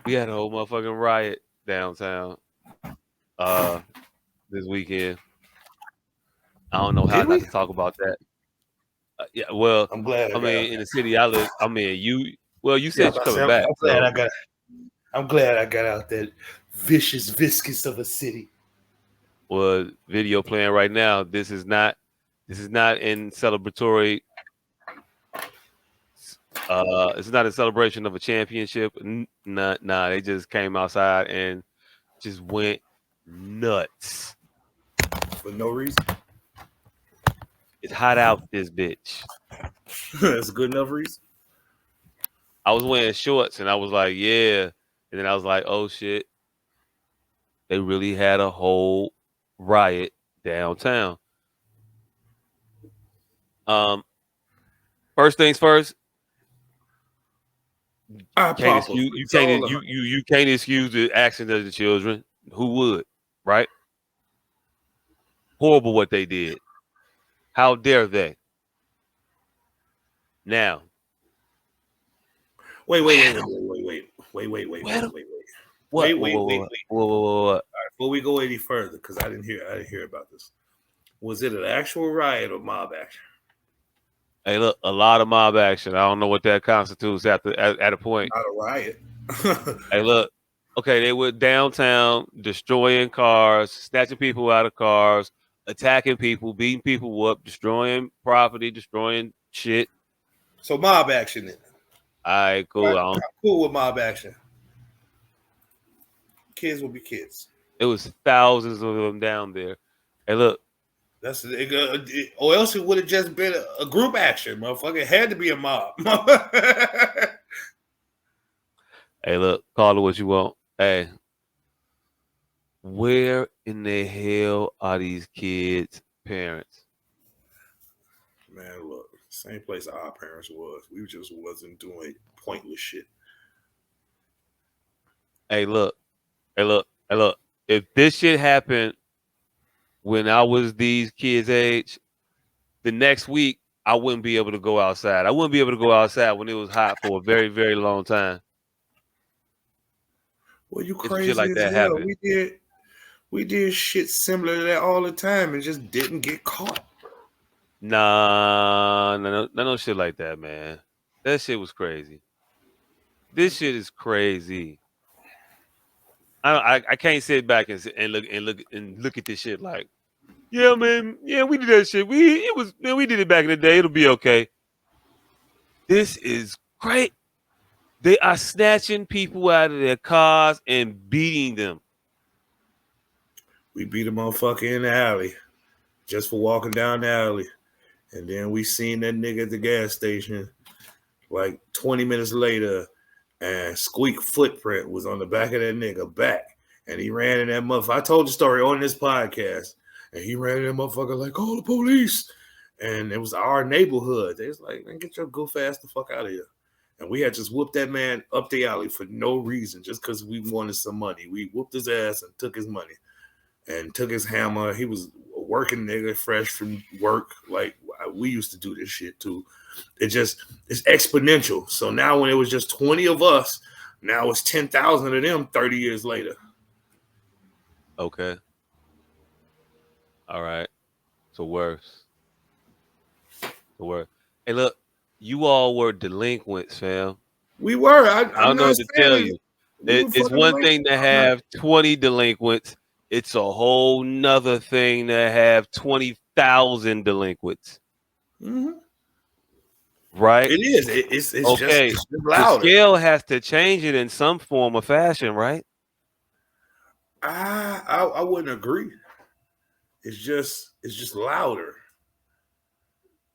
We had a whole motherfucking riot downtown uh this weekend. I don't know how Did not we? to talk about that. Yeah, well, I'm glad I I got. mean, in the city I live, I mean, you Yeah, said you're coming back, I'm glad so I got. I'm glad I got out that vicious viscous of a city. well, video playing right now. This is not in celebratory. It's not a celebration of a championship. Nah, they just came outside and just went nuts. For no reason. It's hot out this bitch. That's a good enough reason. I was wearing shorts and I was like, yeah. And then I was like, oh shit, they really had a whole riot downtown. Um, First things first, I can't pop a excuse you can't Fritzola. you can't excuse the actions of the children. Who would, right? Horrible what they did. How dare they? Now, Wait, wait, where wait, wait, the wait, wait, wait, wait, wait, where wait, the wait, wait, what wait, what wait, what wait, what wait. what what what? What? Before we go any further, because I didn't hear about this. Was it an actual riot or mob action? Hey, look, a lot of mob action. I don't know what that constitutes at a point. Not a riot. Hey, look, okay, they were downtown destroying cars, snatching people out of cars, attacking people, beating people up, destroying property, destroying shit. So mob action then. All right, cool. I'm cool with mob action. Kids will be kids. It was thousands of them down there. Hey, look, Or else it would have just been a group action, motherfucker. It had to be a mob. hey, look, call it what you want. Hey, where in the hell are these kids' parents? Man, look, same place our parents was. We just wasn't doing pointless shit. Hey, look, hey, look. If this shit happened when I was these kids' age, the next week I wouldn't be able to go outside. I wouldn't be able to go outside when it was hot for a very, very long time. Well, you If some shit crazy like as that hell. happened. We did shit similar to that all the time and just didn't get caught. Nah, no shit like that, man. That shit was crazy. This shit is crazy. I can't sit back and look at this shit like, yeah, man, yeah, we did that shit. We did it back in the day. It'll be okay. This is great. They are snatching people out of their cars and beating them. We beat a motherfucker in the alley just for walking down the alley. And then we seen that nigga at the gas station like 20 minutes later, and Squeak footprint was on the back of that nigga back. And he ran in that motherfucker. I told the story on this podcast. And he ran in that motherfucker like, call the police. And it was our neighborhood. They was like, man, get your goof ass the fuck out of here. And we had just whooped that man up the alley for no reason, just because we wanted some money. We whooped his ass and took his money and took his hammer. He was a working nigga, fresh from work. Like we used to do this shit too. It's exponential. So now when it was just 20 of us, now it's 10,000 of them 30 years later. Okay. All right. So worse. So worse. Hey, look, you all were delinquents, fam. We were. I I'm don't know not what to tell saying you. we were It's fucking one delinquent. thing to I'm not. have 20 delinquents. It's a whole nother thing to have 20,000 delinquents, Mm-hmm. right? It is. Okay. It's just The louder. scale has to change it in some form or fashion, right? I wouldn't agree. It's just louder.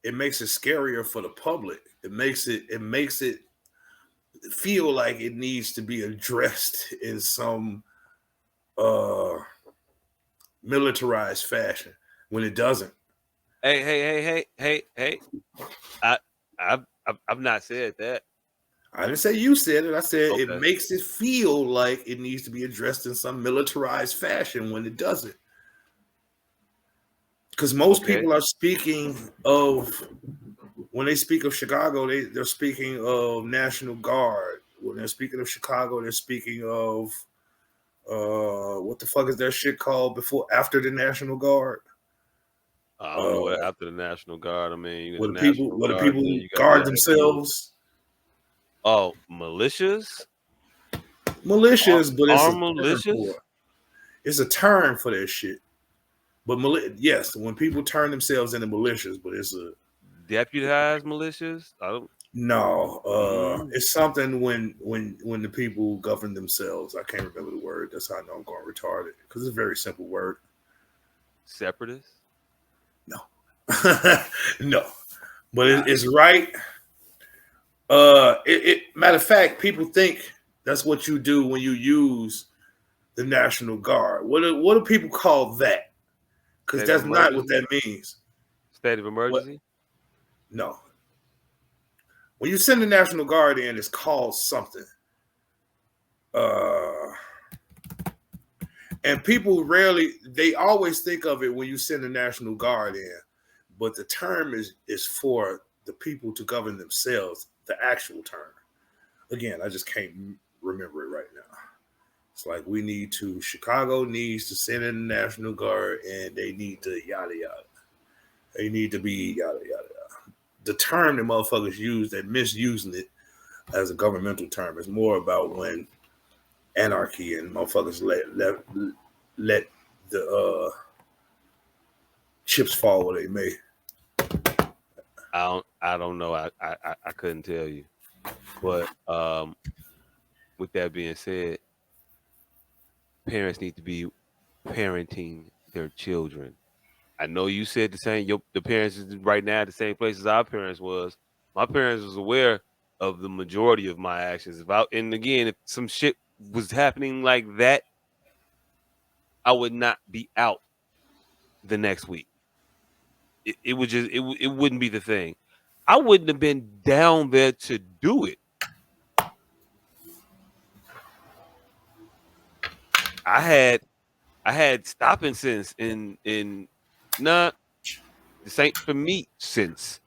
It makes it scarier for the public. It makes it feel like it needs to be addressed in some uh militarized fashion when it doesn't. Hey. I, I've not said that. I didn't say you said it. I said it Okay. makes it feel like it needs to be addressed in some militarized fashion when it doesn't. Because most Okay. people are speaking of when they speak of Chicago, they're speaking of National Guard, when they're speaking of Chicago, they're speaking of what the fuck is that shit called before after the National Guard? I don't know what Uh, after the National Guard. I mean, you got where the the people National where the Guard, people then you got the guard active. themselves. Oh, militias, Militias, but it's a armed term for militias, it. It's a term for that shit. But yes, when people turn themselves into militias, but it's a deputized militias. I don't. no. Mm, It's something when the people govern themselves. I can't remember the word. That's how I know I'm going retarded because it's a very simple word. separatists. No, no, but Nah, it's right. Matter of fact, people think that's what you do when you use the National Guard. What do people call that? Because state of that's not what emergency. that means. State of What? emergency. No. When you send the National Guard in, it's called something. Uh, and people rarely, they always think of it when you send the National Guard in, but the term is for the people to govern themselves. The actual term. Again, I just can't remember it right now. It's like we need to. Chicago needs to send in the National Guard, and they need to yada yada. They need to be yada yada. The term that motherfuckers use, that misusing it as a governmental term, is more about when anarchy and motherfuckers let the chips fall where they may. I don't know. I couldn't tell you. But with that being said, parents need to be parenting their children. I know you said the same. The parents is right now at the same place as our parents was. My parents was aware of the majority of my actions. And again, if some shit was happening like that, I would not be out the next week. It would just it wouldn't be the thing. I wouldn't have been down there to do it. I had I had stopping sense in nah, this ain't for me sense.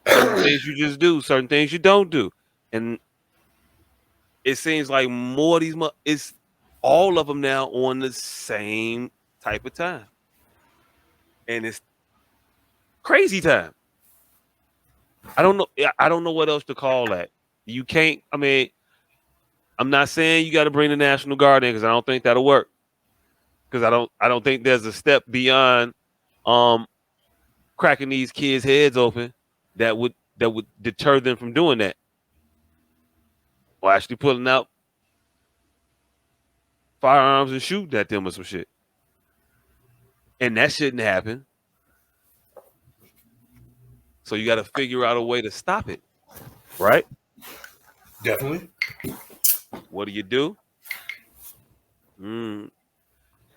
Certain things you just do, certain things you don't do. And it seems like more of these it's all of them now on the same type of time. And it's crazy time. I don't know. I don't know what else to call that. You can't. I mean, I'm not saying you got to bring the National Guard in because I don't think that'll work. Because I don't think there's a step beyond um cracking these kids' heads open that would deter them from doing that or actually pulling out firearms and shooting at them or some shit. And that shouldn't happen. So you got to figure out a way to stop it, right? Definitely. What do you do? Mm,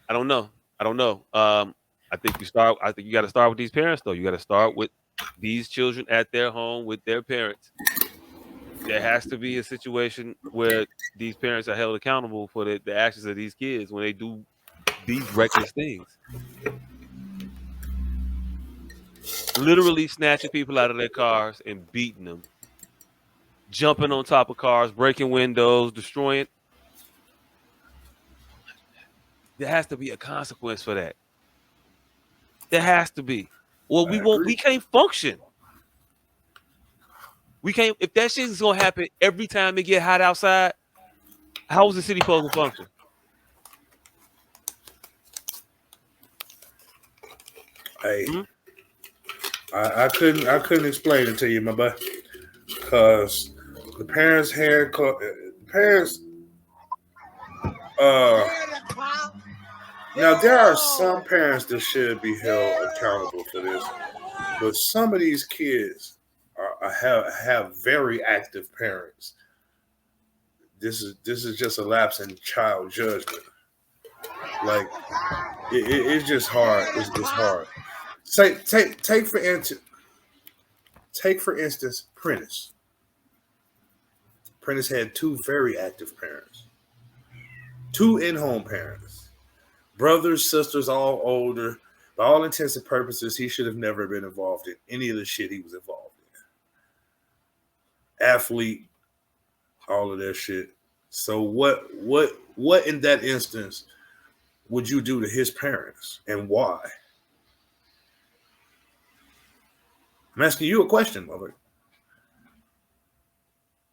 I don't know. I don't know. I think you start. I think you got to start with these parents, though. You got to start with these children at their home with their parents. There has to be a situation where these parents are held accountable for the actions of these kids when they do these reckless things. Literally snatching people out of their cars and beating them, jumping on top of cars, breaking windows, destroying. There has to be a consequence for that. There has to be. Or we I won't. agree. We can't function. We can't. If that shit is gonna happen every time it get hot outside, how is the city supposed to function? Hey, Hmm? I couldn't explain it to you, my boy, because the parents had parents. Uh, Now there are some parents that should be held accountable for this, but some of these kids have very active parents. This is just a lapse in child judgment. Like it's just hard. It's hard. Take for instance Prentice. Prentice had two very active parents, two in-home parents, brothers, sisters, all older. By all intents and purposes, he should have never been involved in any of the shit he was involved in. Athlete, all of that shit. So what in that instance would you do to his parents and why? I'm asking you a question, mother.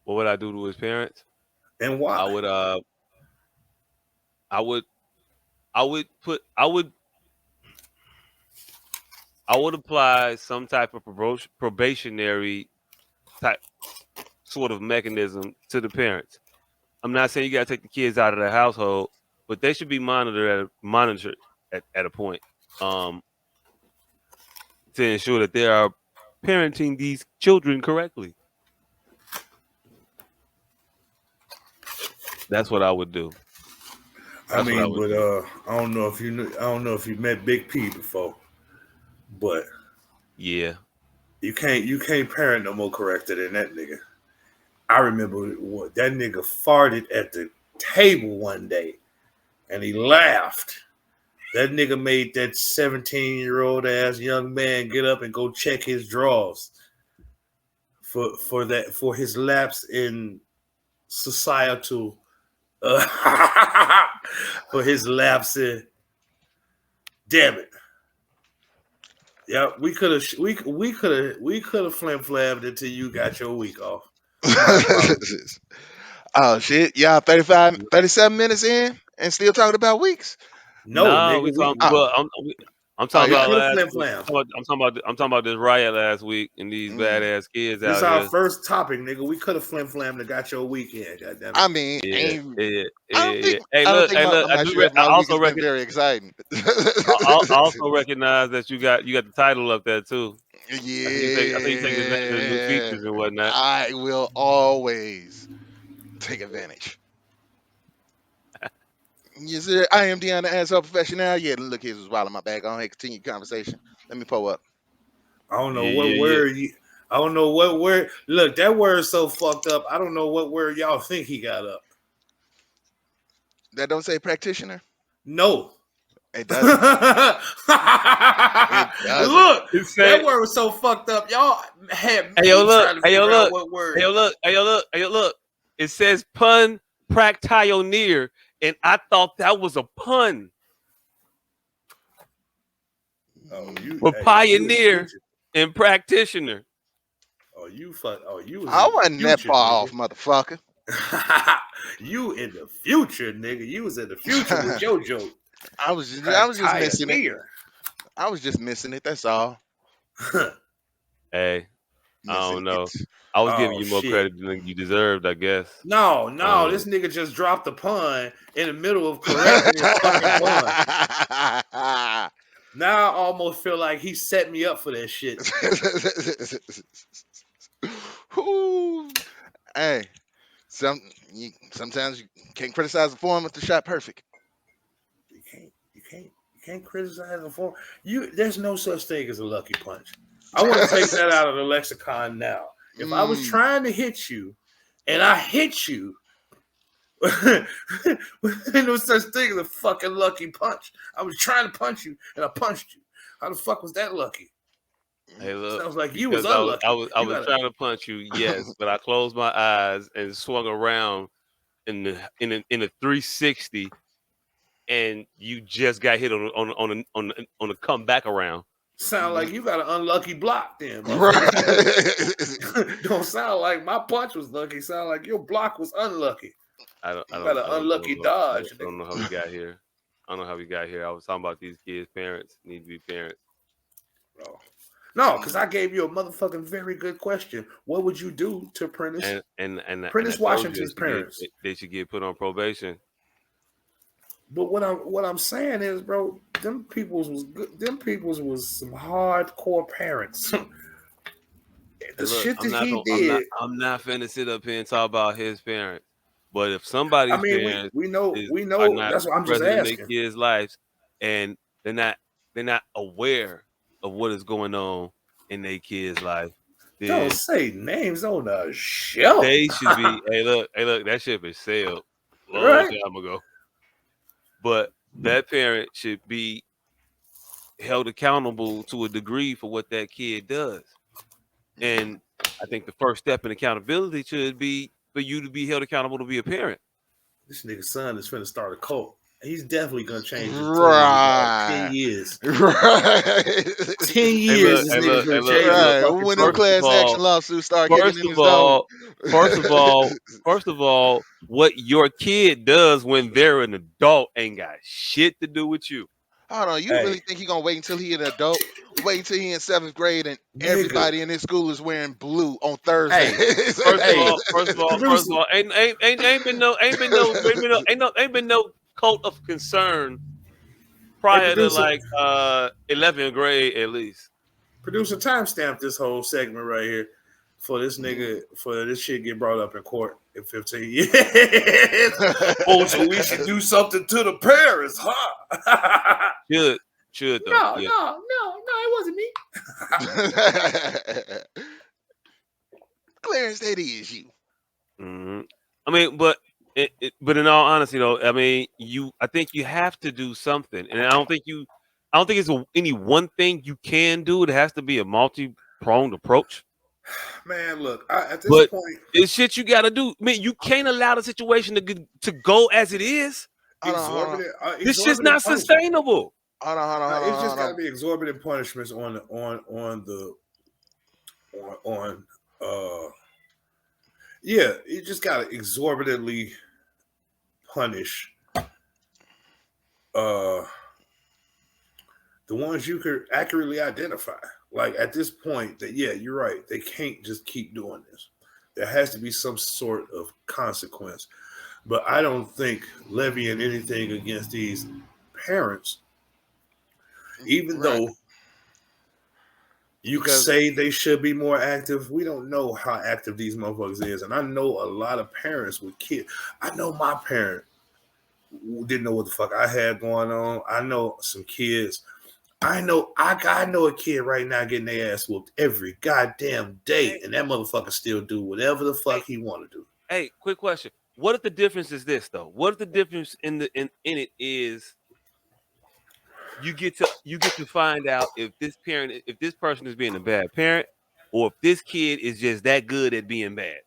What would I do to his parents? And I why? would I would I would put I would apply some type of probationary type sort of mechanism to the parents. I'm not saying you got to take the kids out of the household, but they should be monitored at a point, um, to ensure that they are parenting these children correctly. That's what I would do. I That's what I mean, would but do. I don't know if I don't know if you met Big P before, but Yeah. you can't parent no more corrected than that nigga. I remember what that nigga farted at the table one day and he laughed. That nigga made that 17-year-old ass young man get up and go check his drawers for his lapse in societal uh, for his lapse in damn it. Yeah, we could have flim flammed until you got your week off. My apologies. Oh shit. Y'all 35, 37 minutes in and still talking about weeks. No, No, nigga, we talking. Oh, Well, I'm oh talking we about yeah. could have last flim week. flammed. I'm talking about this riot last week and these Mm. badass kids This is out our here. first topic, nigga. We could have flim flammed and got your weekend. God damn it. I mean, Yeah, ain't yeah, I yeah, don't yeah. think I don't think Hey, look. I'm not sure if I my week also has been very exciting. I also recognize that you got the title up there too. I think you take advantage of the new Yeah. features and whatnot. I will always take advantage. Yes, sir. I am Deanna Asshole Professional. Yeah, look, here's while in my bag. I don't continue conversation. Let me pull up. I don't know Yeah, what yeah, yeah. word you. I don't know what word. Look, that word's so fucked up. I don't know what word y'all think he got up. That don't say practitioner? No. It doesn't. Look, It doesn't. It that said, word was so fucked up. Y'all had "Hey yo, me look. trying to Hey yo, figure out look. what Hey word. yo, look. Hey yo, look. Hey yo, look. It says pun practioneer, and I thought that was a pun Oh, Mm. for you in the pioneer future. and practitioner. You was I in the wasn't that future, far nigga. off, motherfucker. You in the future, nigga. You was in the future with your joke. I was just missing it. Pioneer. I was just missing it. That's all. Hey, I Missing don't it. know. I was giving Oh you more shit. credit than you deserved, I guess. No, Um, this nigga just dropped a pun in the middle of correcting his fucking pun. Now I almost feel like he set me up for that shit. Whew. Hey, sometimes you can't criticize the form if the shot perfect. You can't criticize him for you. There's no such thing as a lucky punch. I want to take that out of the lexicon now. If I was Mm. trying to hit you and I hit you, there's no such thing as a fucking lucky punch. I was trying to punch you and I punched you. How the fuck was that lucky? hey, look, Sounds like you was because unlucky. I You was gotta trying to punch you, yes, but I closed my eyes and swung around in a 360, and you just got hit on a come back around. sound like you got an unlucky block then, Right. motherfucker. Don't sound like my punch was lucky. Sound like your block was unlucky. You got an unlucky dodge, I don't nigga. know how we got here. I don't know how we got here. I was talking about these kids' parents need to be parents, Bro. No, because I gave you a motherfucking very good question. What would you do to and I Prentice told you Washington's parents? they should get put on probation. But what I'm saying is, bro, them peoples was good. Them peoples was some hardcore parents. Hey, The look, shit that he did. I'm not finna sit up here and talk about his parents. But if somebody's I mean, we parents we know is we are know. not That's what I'm just present in their asking. kids' lives, and they're not they're not aware of what is going on in their kids' life, Don't then say names on the show, they should be. Hey, look, that ship is sailed a long right? time ago. But that parent should be held accountable to a degree for what that kid does. And I think the first step in accountability should be for you to be held accountable to be a parent. This nigga's son is finna start a cult. He's definitely gonna change his tune in like 10 Right. years. Right. 10 Hey, years, look, this hey, nigga look, hey, finna look, change hey, his look. Right. fucking When them First tune. of class action all, lawsuits start kicking first in of his door. all, first of all, first of all, what your kid does when they're an adult ain't got shit to do with you. Hold on, you Hey, really think he gonna wait until he an adult? Wait until he in seventh grade and nigga. everybody in his school is wearing blue on Thursday. Hey, First of hey, all, first of all, first of producer, all, ain't been no cult of concern hey, prior to producer, like 11th grade at least. producer, timestamp this whole segment right here for this nigga, for this shit get brought up in court in 15 years. Oh, so we should do something to the parents, huh? Should should though. No, no, Yeah. no, no, it wasn't me. Clarence, that is you. hmm I mean, but in all honesty, though, I mean, I think you have to do something, and I don't think it's any one thing you can do. It has to be a multi-pronged approach. Man, look, at this But point, it's shit you got to do. I mean, you can't allow the situation to go as it is. Hold on. This shit's exorbitant not punishment. sustainable. It's just Hold got to on. be exorbitant punishments on the on yeah. You just got to exorbitantly punish uh the ones you could accurately identify. Like at this point, that yeah, you're right. They can't just keep doing this. There has to be some sort of consequence. But I don't think levying anything against these parents, even Right. though you could Because say they should be more active, we don't know how active these motherfuckers is. And I know a lot of parents with kids. I know my parent didn't know what the fuck I had going on. I know some kids. I know a kid right now getting their ass whooped every goddamn day, Hey, and that motherfucker still do whatever the hey, fuck he want to do. hey, quick question. What if the difference is this though? What if the difference in it is you get to find out if this person is being a bad parent or if this kid is just that good at being bad.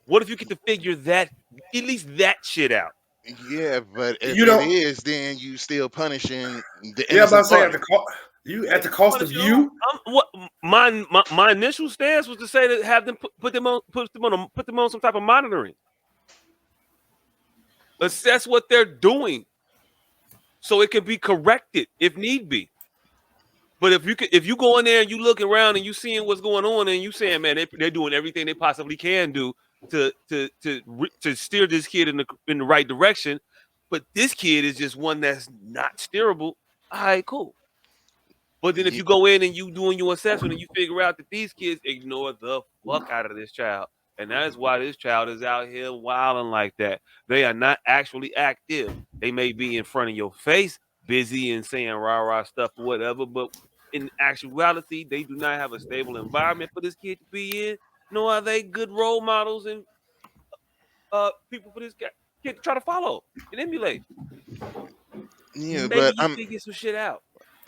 What if you get to figure that at least that shit out? yeah, but if You it don't. is, then you still punishing the Yeah, I'm about innocent to say party. at the cost of Punish who? you. What my initial stance was to say to have them put them on some type of monitoring, assess what they're doing, so it can be corrected if need be. But if you go in there and you look around and you seeing what's going on and you saying, man, they're doing everything they possibly can do to steer this kid in the right direction, but this kid is just one that's not steerable. All right, cool. But then if Ye- you go in and you doing your assessment and you figure out that these kids ignore the fuck out of this child, and that is why this child is out here wilding like that. They are not actually active. They may be in front of your face, busy and saying rah rah stuff or whatever, but in actuality, they do not have a stable environment for this kid to be in. Nor are they good role models and people for this kid to try to follow and emulate. Yeah, Maybe you figure some shit out.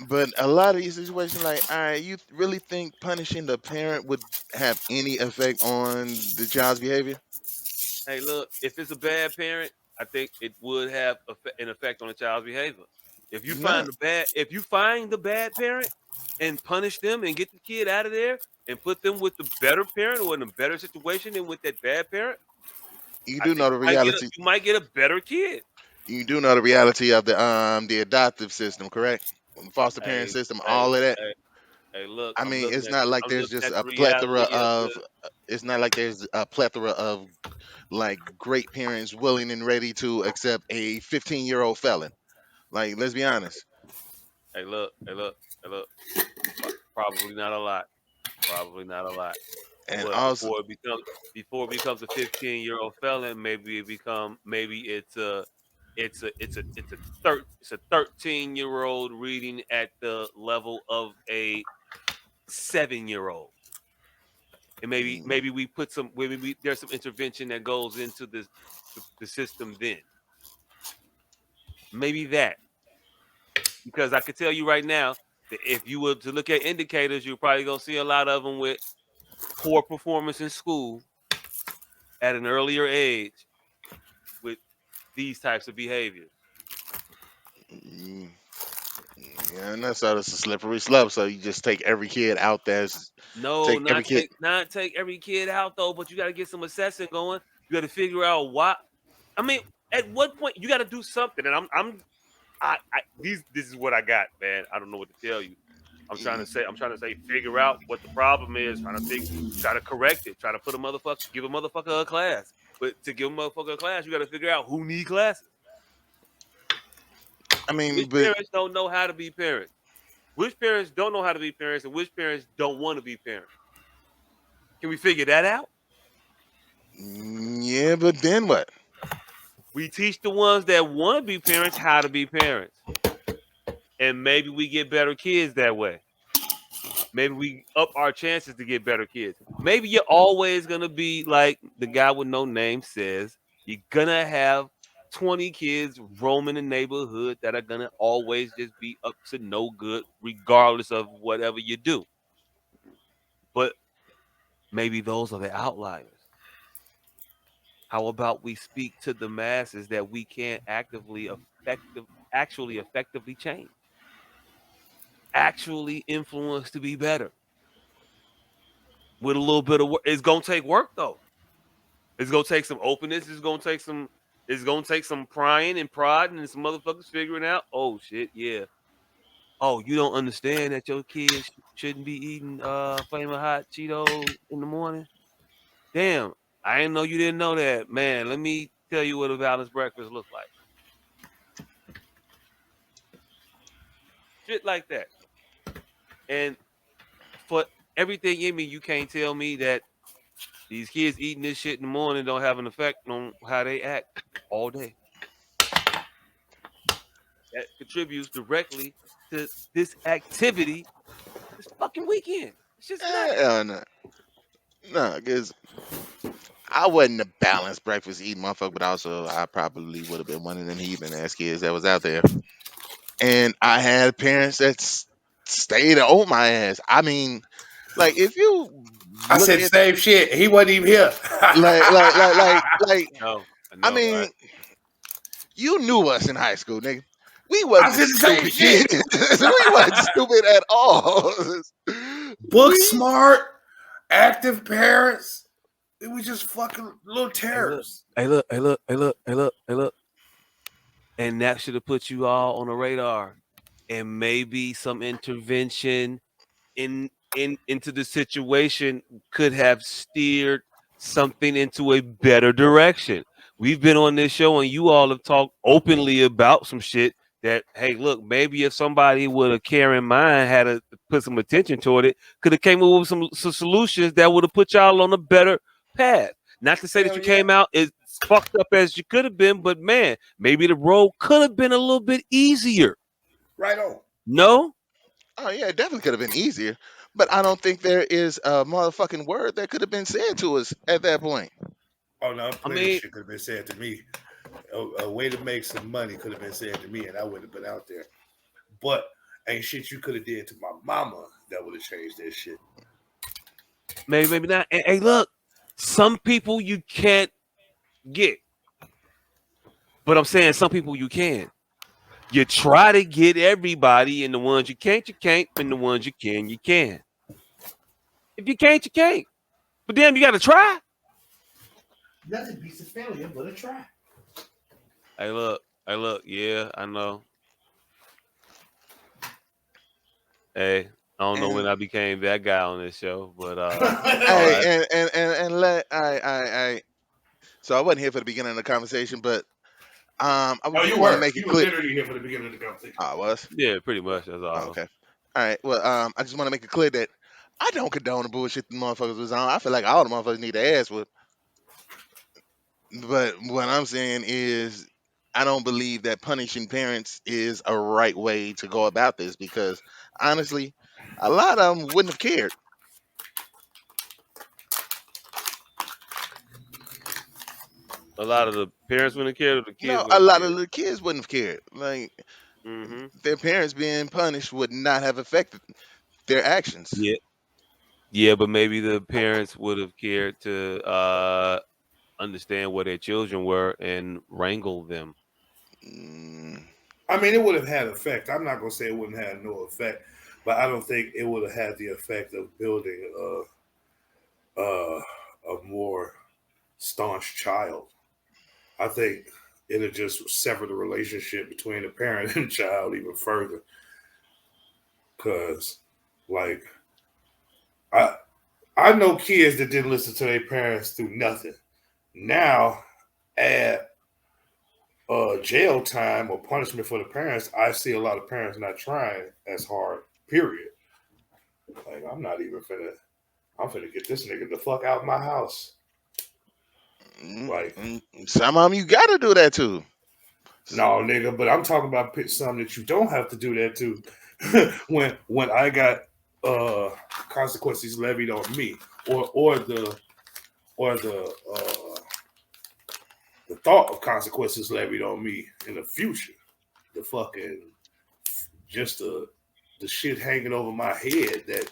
but a lot of these situations, like, all right, you really think punishing the parent would have any effect on the child's behavior? Hey, look, if it's a bad parent, I think it would have an effect on the child's behavior. No. If you find the bad parent and punish them and get the kid out of there and put them with the better parent or in a better situation than with that bad parent, You I do think know the reality. you might get a better kid. You do know the reality of the adoptive system, correct? The foster parent Hey, system, hey, all of that. hey, hey, look, I mean, it's not like I'm there's looking just at a the plethora reality of of. the It's not like there's a plethora of like great parents willing and ready to accept a 15-year-old felon. Like, let's be honest. hey, look. Probably not a lot. Probably not a lot. And But also, before it becomes a 15-year-old felon, maybe it's a 13-year-old reading at the level of a 7-year-old. And mm, maybe there's some intervention that goes into the system then. Maybe that. Because I could tell you right now that if you were to look at indicators, you're probably gonna see a lot of them with poor performance in school, at an earlier age with these types of behaviors. Mm, yeah, and that's a slippery slope. So you just take every kid out there, No, take every kid. not take every kid out though, but you got to get some assessing going. You got to figure out why. I mean, at what point you got to do something? And this is what I got, man. I don't know what to tell you. I'm trying to say, figure out what the problem is. Try to correct it. Try to give a motherfucker a class. But to give a motherfucker a class, you got to figure out who need classes. I mean, Which but parents don't know how to be parents? Which parents don't know how to be parents, and which parents don't want to be parents? Can we figure that out? yeah, but then what? We teach the ones that want to be parents how to be parents, and maybe we get better kids that way. Maybe we up our chances to get better kids. Maybe you're always gonna be like the guy with no name says. You're gonna have 20 kids roaming the neighborhood that are gonna always just be up to no good, regardless of whatever you do. But maybe those are the outliers. How about we speak to the masses that we can't actually effectively change, actually influence to be better with a little bit of work. It's gonna take work though. It's gonna take some openness. It's gonna take some prying and prodding and some motherfuckers figuring out. Oh shit, yeah. Oh, you don't understand that your kids shouldn't be eating flaming hot Cheetos in the morning. Damn, I didn't know you didn't know that, man. Let me tell you what a balanced breakfast looks like. Shit like that. And for everything in me, you can't tell me that these kids eating this shit in the morning don't have an effect on how they act all day. That contributes directly to this activity this fucking weekend. It's just nuts. No, no, because I wasn't a balanced breakfast eating motherfucker, but also I probably would have been one of them heathen ass kids that was out there. And I had parents that stayed on my ass. I mean, like if you I look said the at same shit. He wasn't even here. like No, I I know, mean, right? you knew us in high school, nigga. We I wasn't said the same stupid kids. shit. We wasn't stupid at all. Book We smart, active parents. It was just fucking little Hey look, terrors. hey look, hey look, hey look, hey look, hey look. And that should have put you all on the radar. And maybe some intervention into the situation could have steered something into a better direction. We've been on this show and you all have talked openly about some shit that hey, look, maybe if somebody with a caring mind had to put some attention toward it, could have came up with some solutions that would have put y'all on a better path. Not to say that Hell you yeah. came out as fucked up as you could have been, but man, maybe the road could have been a little bit easier. Right on. No? Oh yeah, it definitely could have been easier. But I don't think there is a motherfucking word that could have been said to us at that point. Oh no, I plenty of mean, shit could have been said to me. A way to make some money could have been said to me, and I would have been out there. But ain't shit you could have did to my mama that would have changed that shit. maybe not. And, hey, look, some people you can't get, but I'm saying some people you can. You try to get everybody, and the ones you can't, and the ones you can, you can. If you can't, you can't. But damn, you got to try. Nothing beats a failure but a try. Hey, look. Yeah, I know. Hey, I don't know when And I became that guy on this show, but all I right. and let I so I wasn't here for the beginning of the conversation, but I Oh, do you want to were. make it You were clear. literally here for the beginning of the conversation. I was. Yeah, pretty much. That's Oh, all. okay. All right. Well, I just want to make it clear that I don't condone the bullshit the motherfuckers was on. I feel like all the motherfuckers need to ass with. But what I'm saying is, I don't believe that punishing parents is a right way to go about this because honestly, a lot of them wouldn't have cared. A lot of the parents wouldn't care, or the kids No, a wouldn't lot care. of the kids wouldn't have cared. Like Mm-hmm. their parents being punished would not have affected their actions. Yeah, yeah, but maybe the parents would have cared to understand where their children were and wrangle them. Mm, I mean, it would have had effect. I'm not gonna say it wouldn't have no effect, but I don't think it would have had the effect of building a more staunch child. I think it'll just sever the relationship between the parent and child even further. Cause like I I know kids that didn't listen to their parents through nothing. Now at jail time or punishment for the parents, I see a lot of parents not trying as hard. Period. Like I'm finna get this nigga the fuck out of my house. Like some of them you gotta do that too. no, nigga, but I'm talking about something that you don't have to do that to. when I got consequences levied on me, or the thought of consequences levied on me in the future, the fucking just the shit hanging over my head that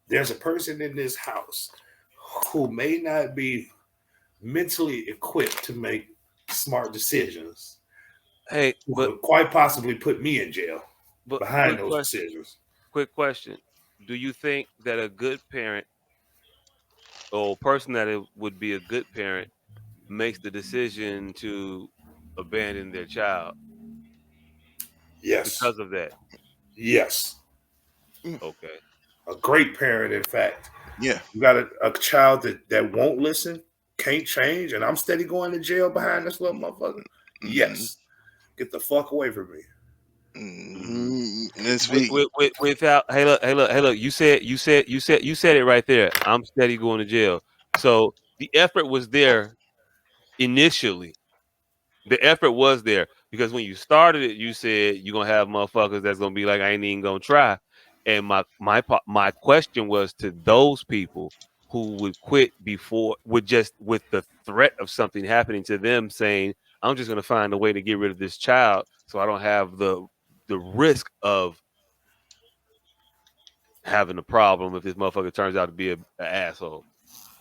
there's a person in this house who may not be mentally equipped to make smart decisions, Hey, who could quite possibly put me in jail but behind those decisions. quick question. Do you think that a good parent or person that would be a good parent makes the decision to abandon their child Yes, because of that? yes, Mm, Okay. a great parent. In fact, yeah. you got a child that won't listen, can't change, and I'm steady going to jail behind this little motherfucker. Mm-hmm. Yes, get the fuck away from me. Mhm. Mm-hmm. And speak. Without hey look, you said it right there. I'm steady going to jail. So the effort was there initially. The effort was there because when you started it, you said you're gonna have motherfuckers that's gonna be like, I ain't even gonna try. And my question was to those people who would quit before with just with the threat of something happening to them, saying, I'm just gonna find a way to get rid of this child so I don't have the risk of having a problem if this motherfucker turns out to be a asshole.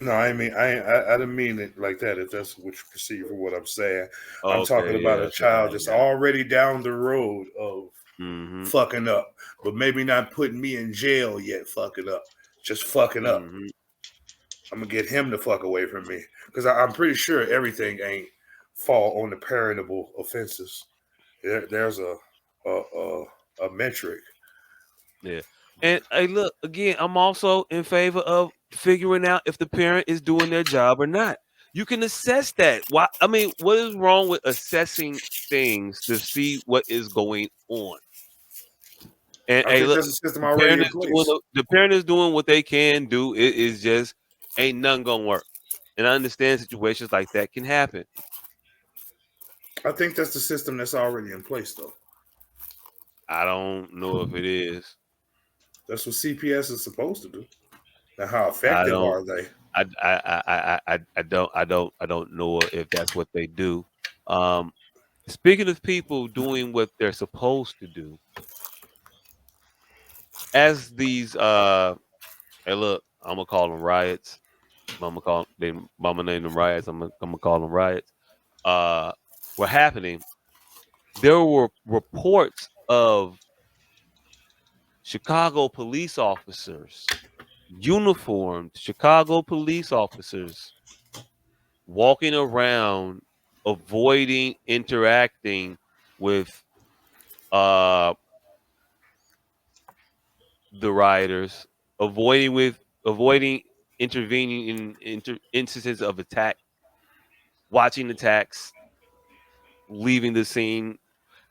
No, I mean I didn't mean it like that. If that's what you perceive for what I'm saying, I'm talking Okay, about yeah, a okay, child I that's got it. already down the road of Mm-hmm. fucking up, but maybe not putting me in jail yet. Fucking up, just fucking up. Mm-hmm. I'm gonna get him the fuck away from me because I'm pretty sure everything ain't fall on the parentable offenses. There's a metric. Yeah. And hey, look, again, I'm also in favor of figuring out if the parent is doing their job or not. You can assess that. Why? I mean, what is wrong with assessing things to see what is going on? And I hey, think look, there's a system already in place. the parent is doing what they can do. It is just ain't nothing gonna work. And I understand situations like that can happen. I think that's the system that's already in place, though. I don't know if it is. That's what CPS is supposed to do. Now, how I effective don't. are they? I don't know if that's what they do. Um, Speaking of people doing what they're supposed to do, as these hey look, I'm gonna call them riots. Mama name them riots. I'm gonna call them riots. Uh, were happening. There were reports of Chicago police officers, uniformed Chicago police officers, walking around, avoiding interacting with uh the rioters, avoiding intervening in instances of attack, watching attacks, leaving the scene,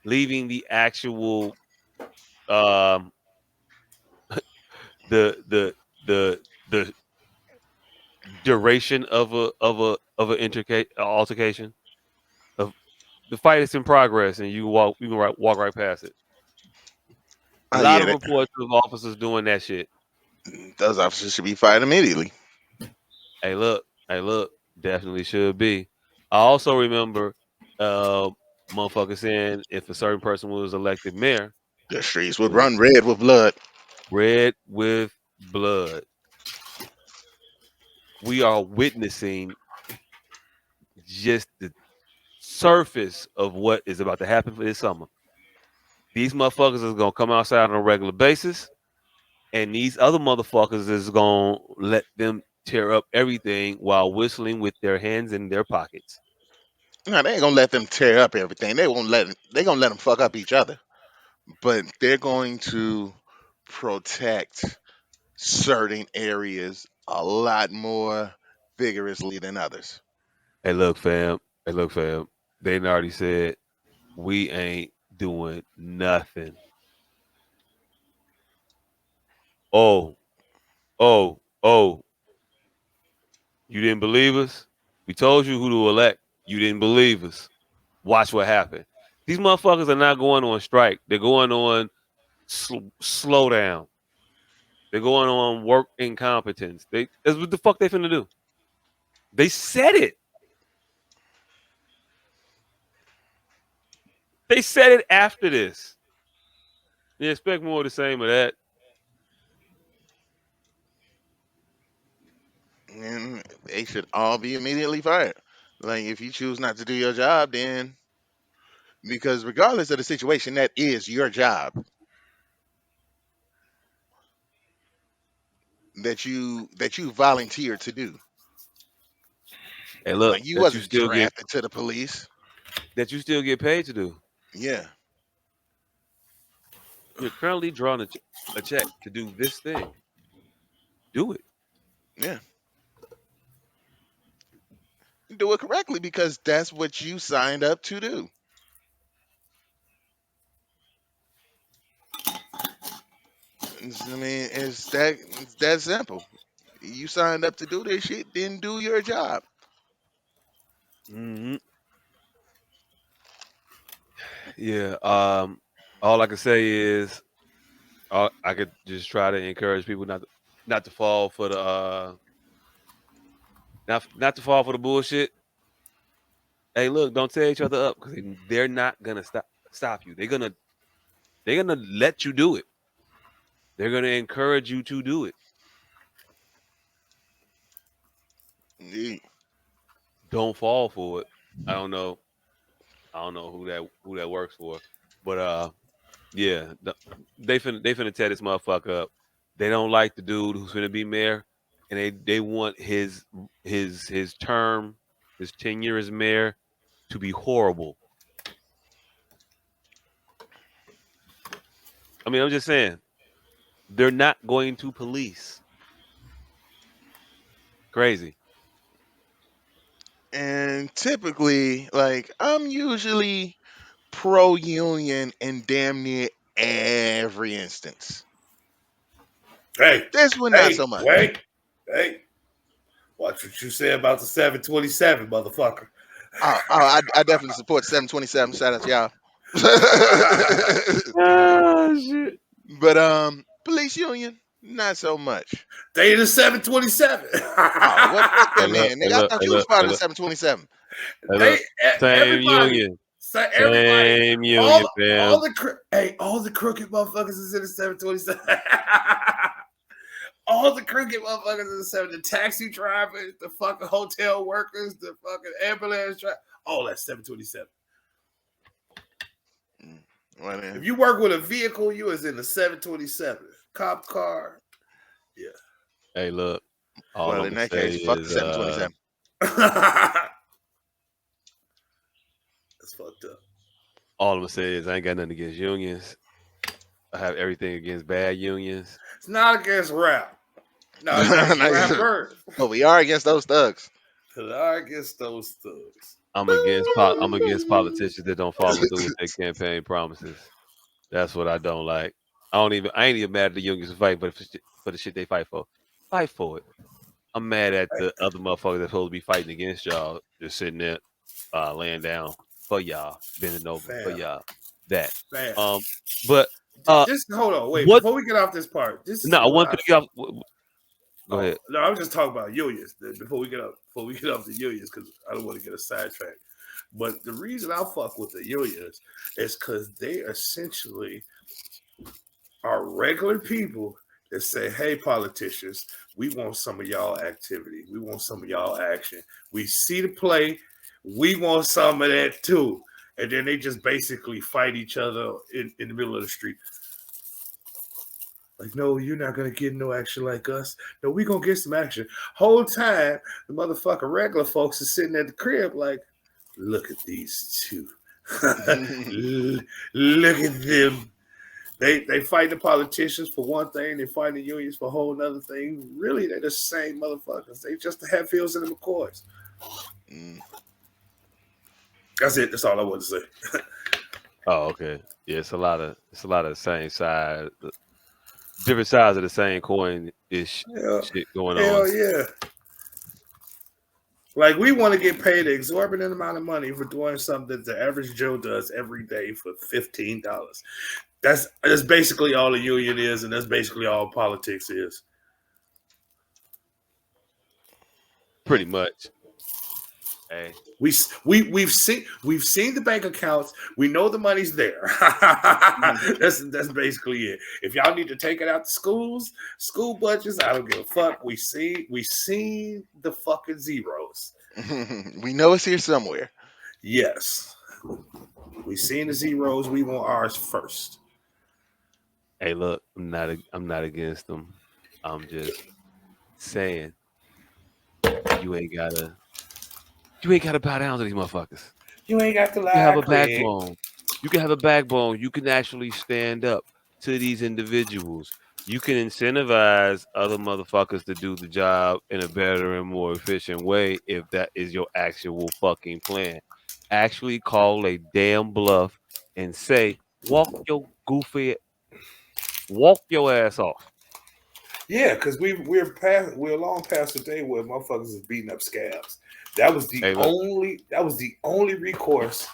leaving the actual um the the the duration of a altercation. Of the fight is in progress, and you can walk right past it. A Oh lot yeah, of reports of officers doing that shit. those officers should be fired immediately. Hey, look, definitely should be. I also remember, uh, motherfucker saying if a certain person was elected mayor, The streets it would was run red with blood. red with blood. We are witnessing just the surface of what is about to happen for this summer. These motherfuckers is gonna come outside on a regular basis, and these other motherfuckers is gonna let them tear up everything while whistling with their hands in their pockets. No, they ain't gonna let them tear up everything. They gonna let them fuck up each other. But they're going to protect certain areas a lot more vigorously than others. Hey, look, fam. Hey, look, fam. They done already said we ain't doing nothing. Oh, oh. You didn't believe us? We told you who to elect. You didn't believe us. Watch what happened. These motherfuckers are not going on strike. They're going on slow down. They're going on work incompetence. That's what the fuck they finna do. They said it. They said it after this. You expect more of the same of that. And they should all be immediately fired. Like if you choose not to do your job, then because regardless of the situation, that is your job that you volunteered to do. Hey, look, Like you wasn't get drafted to the police. that you still get paid to do. Yeah, You're currently drawing a check to do this thing. Do it. yeah. Do it correctly because that's what you signed up to do. I mean, it's that simple. You signed up to do this shit, then do your job. Hmm. Yeah. All I can say is I could just try to encourage people not to fall for the not to fall for the bullshit. Hey, look, don't tear each other up because they're not gonna stop you. They're gonna let you do it. They're gonna encourage you to do it. Yeah. Don't fall for it. I don't know. I don't know who that works for, but yeah, they finna tear this motherfucker up. They don't like the dude who's gonna be mayor, and they want his term, his tenure as mayor, to be horrible. I mean, I'm just saying they're not going to police. Crazy. And typically, like I'm usually pro union in damn near every instance. Hey, This one, not hey, so much. hey. Watch what you say about the 727, motherfucker. I definitely support 727. Shout out to y'all. Ah, shit. But police union, not so much. They the 727. Oh, well, fuck Hey, them look, then, hey, nigga. I look, thought hey, you was look, part hey, of the look, 727. hey, they look. Same everybody, union. so everybody, Same union, fam. all the crooked motherfuckers is in the 727. All the crooked motherfuckers in the 7. The taxi drivers, the fucking hotel workers, the fucking ambulance drivers, all that 727. Well, If then, you work with a vehicle, you is in the 727. Cop car, yeah. Hey, look. All well, I'm in gonna that say case, fuck the is 727. That's fucked up. all I'm gonna say is I ain't got nothing against unions. I have everything against bad unions. It's not against rap. No, against rappers. But we are against those thugs. Not against those thugs. I'm against politicians that don't follow through with their campaign promises. That's what I don't like. I ain't even mad at the unions fight, but for the shit they fight for it. I'm mad at the other motherfuckers that's supposed to be fighting against y'all, just sitting there, laying down for y'all, bending over for Fam, y'all. That. fam. Um, but uh, Just hold on, wait. what? Before we get off this part, this is No, what one I. thing y'all. Go Oh ahead. no, I'm just talking about unions. Before we get off the unions, because I don't want to get a sidetrack. But the reason I fuck with the unions is because they essentially are regular people that say, "Hey, politicians, we want some of y'all activity. We want some of y'all action. We see the play. We want some of that too. And then they just basically fight each other in the middle of the street. Like, no, you're not gonna get no action like us. No, we gonna get some action. Whole time, the motherfucking regular folks is sitting at the crib like, look at these two. Look at them. They fight the politicians for one thing, they fight the unions for a whole other thing. Really, they're the same motherfuckers. They just the Hatfields and the McCoys. Mm. That's it. That's all I want to say. Oh, okay. Yeah, it's a lot of the same side, different sides of the same coin ish Hell, shit going hell on. yeah. Like we want to get paid an exorbitant amount of money for doing something that the average Joe does every day for $15. That's basically all the union is, and that's basically all politics is. Pretty much. Hey, We've seen the bank accounts. We know the money's there. That's basically it. If y'all need to take it out to school budgets, I don't give a fuck. We seen the fucking zeros. We know it's here somewhere. Yes, we seen the zeros. We want ours first. hey, look, I'm not against them. I'm just saying you ain't gotta you ain't gotta bow down to these motherfuckers. You ain't got to You can have lie, a Craig. backbone. You can have a backbone. You can actually stand up to these individuals. You can incentivize other motherfuckers to do the job in a better and more efficient way if that is your actual fucking plan. Actually call a damn bluff and say, walk your ass off. Yeah, because we're long past the day where motherfuckers is beating up scabs. Hey, look, That was the only recourse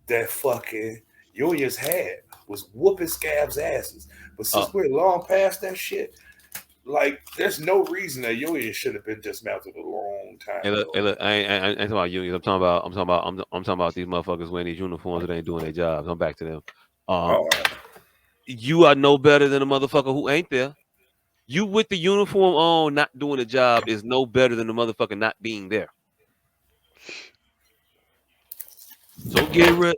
that fucking unions had was whooping scabs' asses. But uh, since we're long past that shit, like there's no reason a union should have been dismantled a long time hey, ago. look, I ain't talking about unions. I'm talking about these motherfuckers wearing these uniforms that ain't doing their jobs. I'm back to them. Um, All right. you are no better than a motherfucker who ain't there. You with the uniform on, not doing the job is no better than the motherfucker not being there. So get rid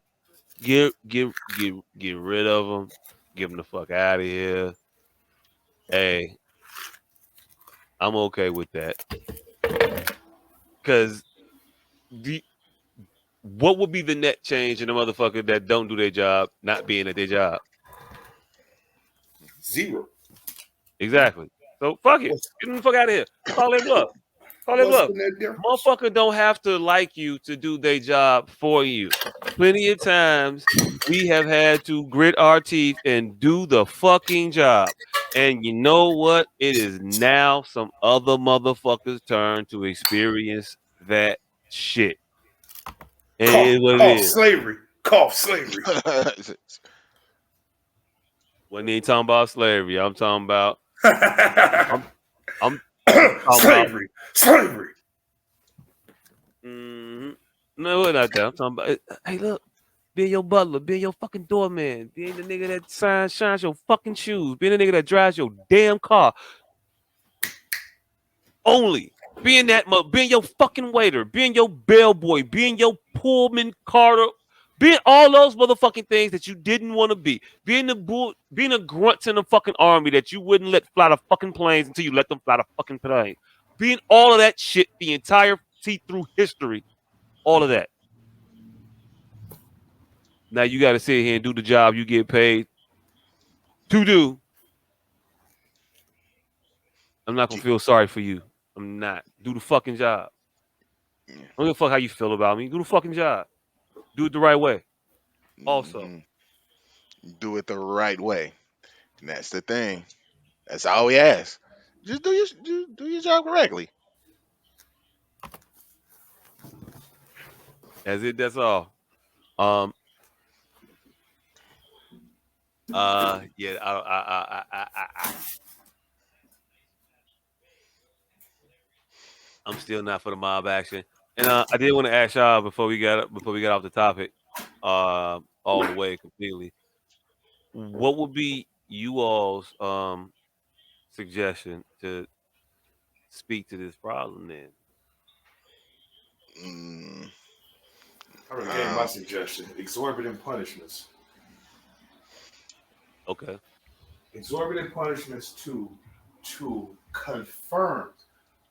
of them. Get them the fuck out of here. Hey, I'm okay with that. Cause the what would be the net change in the motherfucker that don't do their job not being at their job? Zero. Exactly. So fuck it. What's Get them the fuck out of here. Call it bluff. Call it what's bluff. the net difference? Motherfucker don't have to like you to do their job for you. Plenty of times we have had to grit our teeth and do the fucking job. And you know what? It is now some other motherfuckers' turn to experience that shit. And it is Cough, what it cough, is. slavery. Cough, slavery. Wasn't even talking about slavery. I'm talking about I'm I'm I'm talking about Slavery. Slavery. mhm. No, we're not that. I'm talking about hey look. Being your butler, being your fucking doorman, being the nigga that shines your fucking shoes, being the nigga that drives your damn car. Only being being your fucking waiter, being your bellboy, being your Pullman Carter, being all those motherfucking things that you didn't want to be, being a grunt in the fucking army that you wouldn't let fly the fucking planes until you let them fly the fucking planes, being all of that shit, the entire see through history, all of that. Now you got to sit here and do the job you get paid to do. I'm not gonna feel sorry for you. I'm not. Do the fucking job. I don't give a fuck how you feel about me. Do the fucking job. Do it the right way. Also, Mhm. Do it the right way. And that's the thing. That's all we ask. Just do your job correctly. that's it. That's all. Um. Yeah. I'm still not for the mob action. And I did want to ask y'all before we got off the topic, all the way completely. What would be you all's suggestion to speak to this problem then? Mm. I already gave my Um, suggestion. Exorbitant punishments. Okay. Exorbitant punishments to confirm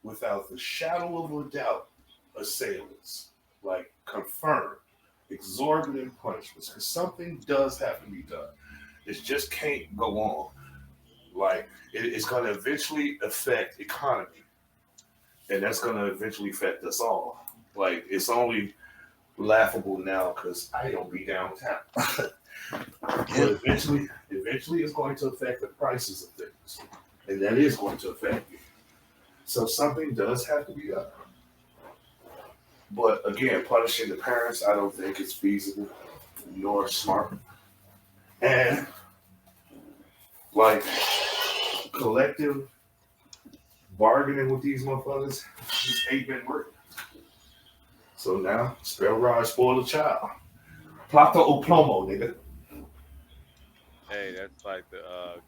without the shadow of a doubt assailants. Like confirm exorbitant punishments. Because something does have to be done. It just can't go on. Like it's gonna eventually affect economy. And that's gonna eventually affect us all. Like it's only laughable now because I don't be downtown. yeah, But eventually it's going to affect the prices of things. And that is going to affect you. So something does have to be done. But again, punishing the parents, I don't think is feasible nor smart. And like collective bargaining with these motherfuckers just ain't been working. So now, spell rod spoil a child. Plato o plomo, nigga. Hey, that's like the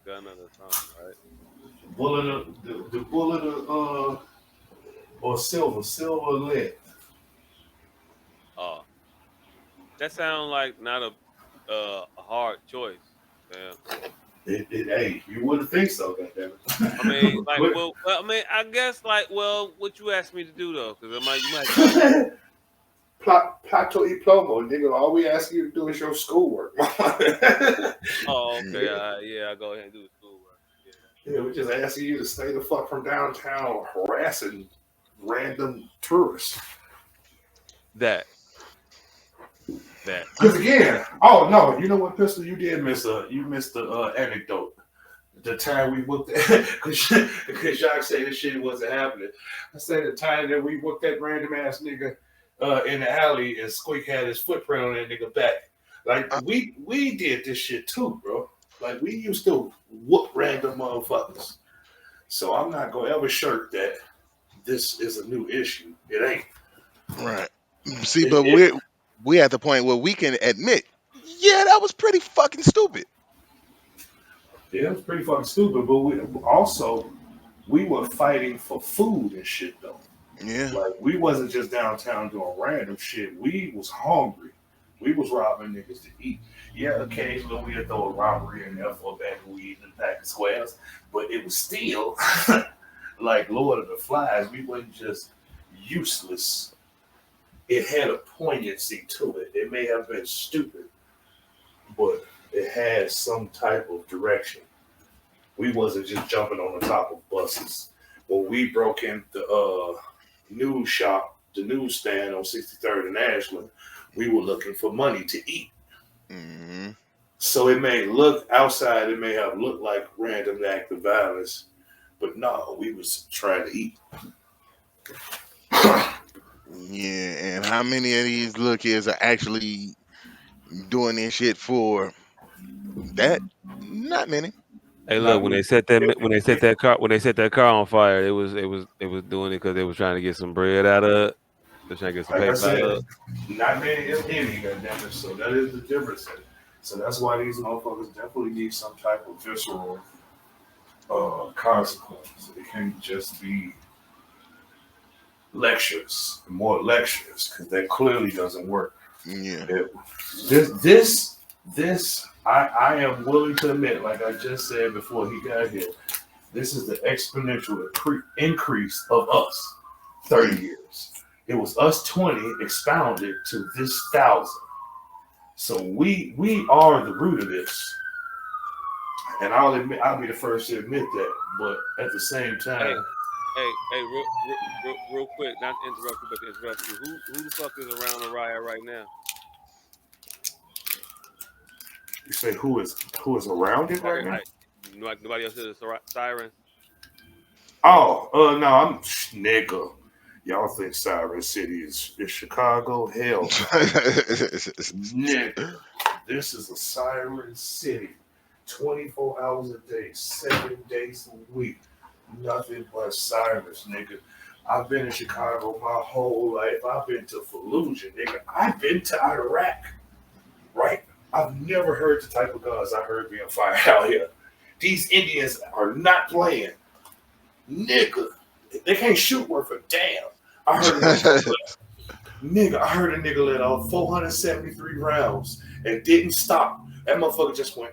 gun of the something, right? Bullet of the bullet of or silver or lead. Oh, that sounds like not a hard choice. Yeah. Hey, you wouldn't think so, goddamn I mean, it. like, Quick. well, I mean, I guess, like, well, what you asked me to do though, because you might tell me. Plato e plomo, nigga. All we ask you to do is your schoolwork. Oh, okay, yeah. yeah, I go ahead and do the schoolwork. Yeah. Yeah, we're just asking you to stay the fuck from downtown harassing random tourists. That, that. Because again, oh no, you know what, Pistol, you did miss you missed the anecdote. The time we looked at, because Jacques said this shit wasn't happening. I said the time that we looked at random ass nigga in the alley and Squeak had his footprint on that nigga back. Like Uh, we did this shit too, bro. Like we used to whoop random motherfuckers. So I'm not gonna ever shirk that this is a new issue. It ain't. right. See, It, but it, we at the point where we can admit, yeah, that was pretty fucking stupid. yeah, it was pretty fucking stupid. But we were fighting for food and shit though. Yeah. Like we wasn't just downtown doing random shit. We was hungry. We was robbing niggas to eat. Yeah, occasionally we'd throw a robbery in there for a bag of weed and a pack of squares, but it was still like Lord of the Flies. We wasn't just useless. It had a poignancy to it. It may have been stupid, but it had some type of direction. We wasn't just jumping on the top of buses. When we broke into the news shop, the newsstand on 63rd and Ashland, we were looking for money to eat. Hmm. So it may look outside, it may have looked like random act of violence, but no, we was trying to eat. Yeah, and how many of these little kids are actually doing this shit for that? Not many. Hey, look, Not when they me. set that If, when they set if, that car when they set that car on fire, it was doing it because they was trying to get some bread out of it. They're trying to get some like I paper out of said, it. not many if any, goddammit. So that is the difference. So that's why these motherfuckers definitely need some type of visceral consequence. It can't just be lectures, more lectures, because that clearly doesn't work. Yeah. It, this, I am willing to admit, like I just said before he got here, this is the exponential increase of us 30 years. It was us 20 expounded to this 1,000. So we are the root of this. And I'll be the first to admit that. But at the same Hey, time, hey, real quick, not to interrupt you, but to interrupt you. Who the fuck is around Orion right now? you say who is around it right Like, now? nobody else is sirens. Oh, no, I'm nigga. Y'all think Siren City is Chicago? Hell no. Nigga. This is a siren city. 24 hours a day, 7 days a week. Nothing but sirens, nigga. I've been in Chicago my whole life. I've been to Fallujah, nigga. I've been to Iraq, right? I've never heard the type of guns I heard being fired out here. These Indians are not playing. Nigga. They can't shoot worth a damn. I heard it on Nigga, I heard a nigga let off 473 rounds and didn't stop. That motherfucker just went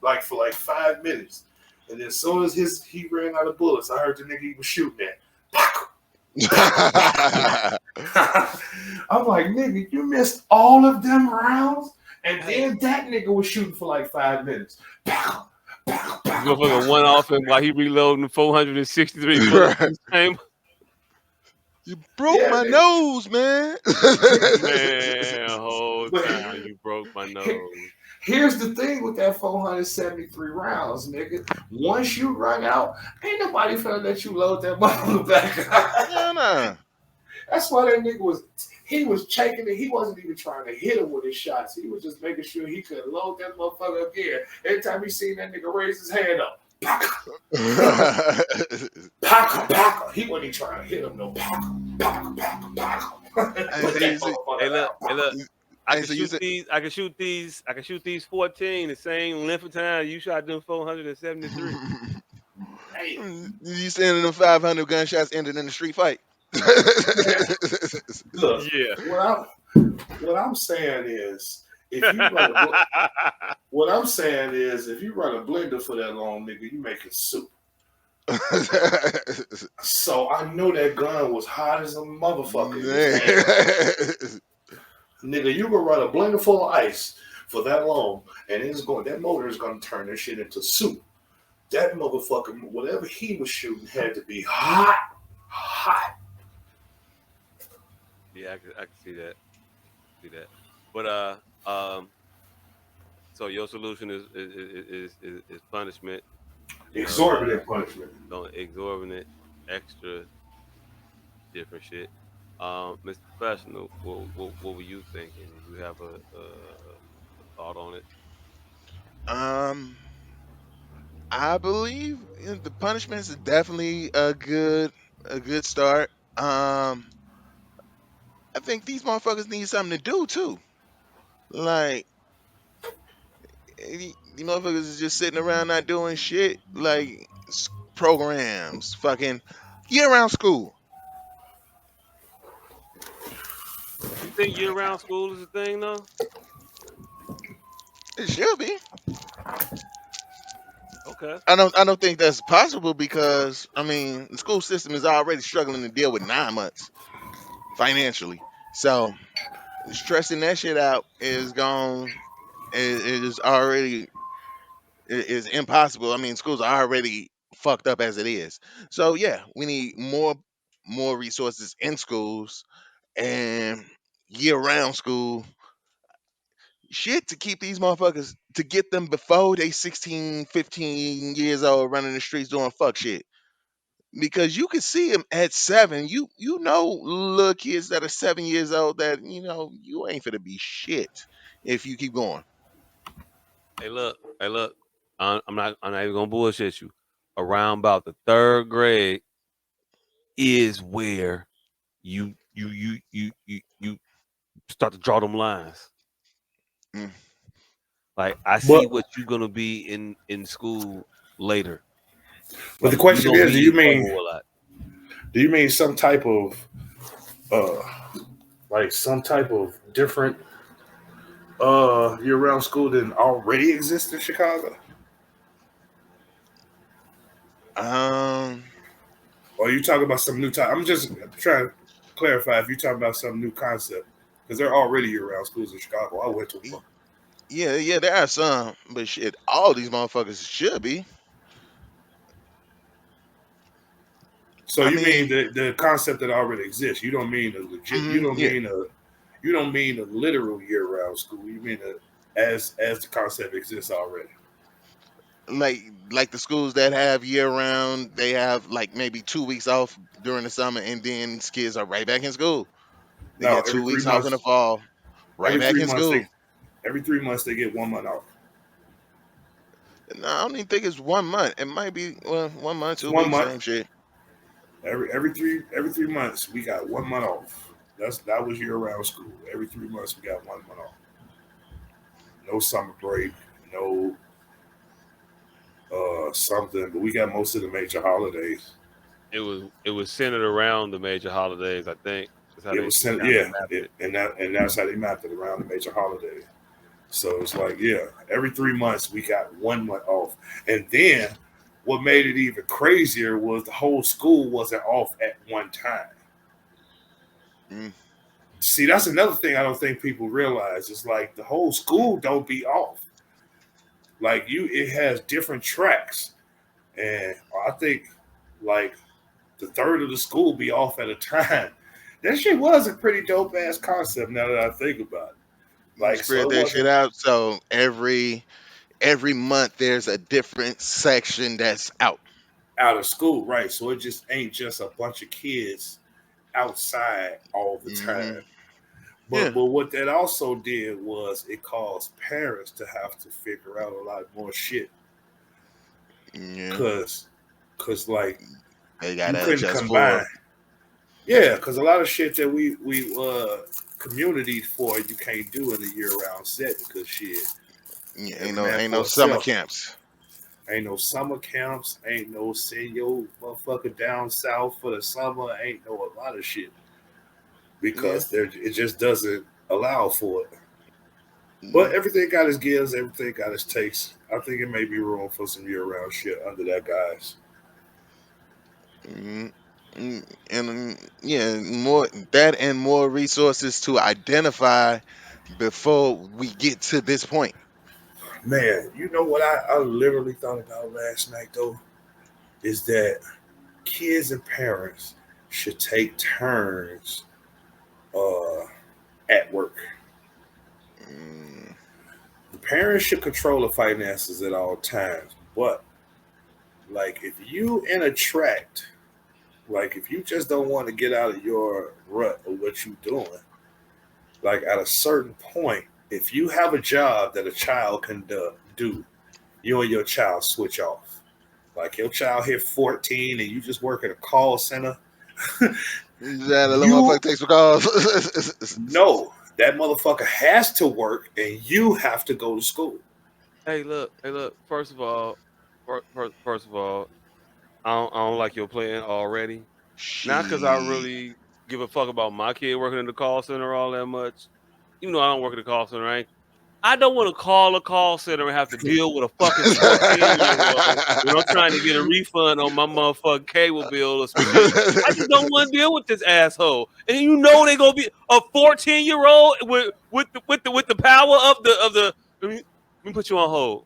like for like 5 minutes. And then as soon as he ran out of bullets, I heard the nigga he was shooting at. I'm like, nigga, you missed all of them rounds? And then that nigga was shooting for like 5 minutes. This motherfucker one off him while he reloading 463 bullets in the same. You broke Yeah, my nigga. nose, man. Man, whole But time you broke my nose. here's the thing with that 473 rounds, nigga. Once you run out, ain't nobody finna let you load that motherfucker back. No, no. That's why that nigga was checking it. He wasn't even trying to hit him with his shots. He was just making sure he could load that motherfucker again. Every time he seen that nigga raise his hand up, paka, paka, paka. He wasn't even trying to hit him, no paka, paka, paka, paka. I Put say, that you see, Hey motherfucker look, hey down. look. I I can say, you shoot say, these. I can shoot these. I can shoot these 14 the same length of time you shot them 473. Hey, you saying them 500 gunshots ended in a street fight? man, look, Yeah. what I'm saying is, if you run a what I'm saying is, if you run a blender for that long, nigga, you making soup. So I know that gun was hot as a motherfucker in his Man. hand. Nigga, you can run a blender full of ice for that long, and that motor is gonna turn this shit into soup. That motherfucker, whatever he was shooting, had to be hot, hot. Yeah, I can see that. See that. But so your solution is punishment. You know, Exorbitant punishment. don't exorbitant, extra different shit. Mr. Professional, what were you thinking? Did you have a thought on it? um, I believe the punishments is definitely a good start. I think these motherfuckers need something to do too. Like these motherfuckers is just sitting around not doing shit. Like programs, fucking year-round school. You think year-round school is a thing, though? It should be. Okay. I don't think that's possible because I mean the school system is already struggling to deal with 9 months financially. So stressing that shit out is gone is already is impossible. I mean schools are already fucked up as it is. So yeah, we need more resources in schools and year round school shit to keep these motherfuckers to get them before they 16, 15 years old running the streets doing fuck shit. Because you can see them at 7. You know little kids that are 7 years old that you ain't finna be shit if you keep going. Hey, look. I'm not even gonna bullshit you. Around about the third grade is where you start to draw them lines. Mm. Like I see But what you're gonna be in school later. but the Like you question gonna is, be in trouble a lot. do you mean some type of uh like some type of different year round school than already exists in Chicago? Um, Or are you talking about some new type? I'm just trying to clarify if you're talking about some new concept. Because there are already year round schools in Chicago. I went to y- one. yeah, yeah, there are some, but shit, all these motherfuckers should be. So I you mean mean, the concept that already exists. You don't mean a legit yeah, you don't mean a literal year round school. You mean as the concept exists already. like like the schools that have year round, they have like maybe 2 weeks off during the summer, and then these kids are right back in school. They No, get 2 weeks off in the fall, right every back three in months school. every 3 months they get 1 month off. No, I don't even think it's 1 month. It might be 1 month, It's two one weeks, month. same shit. Every 3 months we got 1 month off. That was year round school. Every 3 months we got 1 month off. No summer break, no something, but we got most of the major holidays. it was centered around the major holidays. I think that's how It they was sent, kind of yeah, mapped it. and that's how they mapped it around the major holiday. So it's like, yeah, every 3 months we got 1 month off, and then what made it even crazier was the whole school wasn't off at one time. Mm, See, that's another thing I don't think people realize. It's like the whole school don't be off. Like it has different tracks, and I think like the third of the school be off at a time. That shit was a pretty dope ass concept. Now that I think about it, like so spread it that shit wasn't out. So every month there's a different section that's out. out of school, right? So it just ain't just a bunch of kids outside all the Hmm. time. But Yeah. what that also did was it caused parents to have to figure out a lot more shit Yeah. because like They you gotta couldn't adjust for. combine. Yeah, because a lot of shit that we community for you can't do in a year round set because shit, Yeah, every man ain't no for summer himself. camps. Ain't no summer camps. Ain't no send your motherfucker down south for the summer. Ain't no a lot of shit Yeah. because there it just doesn't allow for it. But Yeah. everything got its gives, everything got its takes. I think it may be room for some year round shit under that guys. Mm, and yeah, more that and more resources to identify before we get to this point. Man, you know what I literally thought about last night though? Is that kids and parents should take turns uh, at work. Mm, The parents should control the finances at all times. But like if you in a tract, like if you just don't want to get out of your rut of what you doing, like at a certain point, if you have a job that a child can do, you and your child switch off. Like your child hit 14 and you just work at a call center, that little you motherfucker takes for calls. know that motherfucker has to work and you have to go to school. Hey, look. First of all, I don't like your plan already. Not because I Shit. really give a fuck about my kid working in the call center all that much. Even though I don't work in the call center, I don't want to call a call center and have to deal with a fucking 14-year-old when I'm trying to get a refund on my motherfucking cable bill or some shit. I just don't want to deal with this asshole. And you know they gonna be a 14-year-old with the power of the. Let me put you on hold.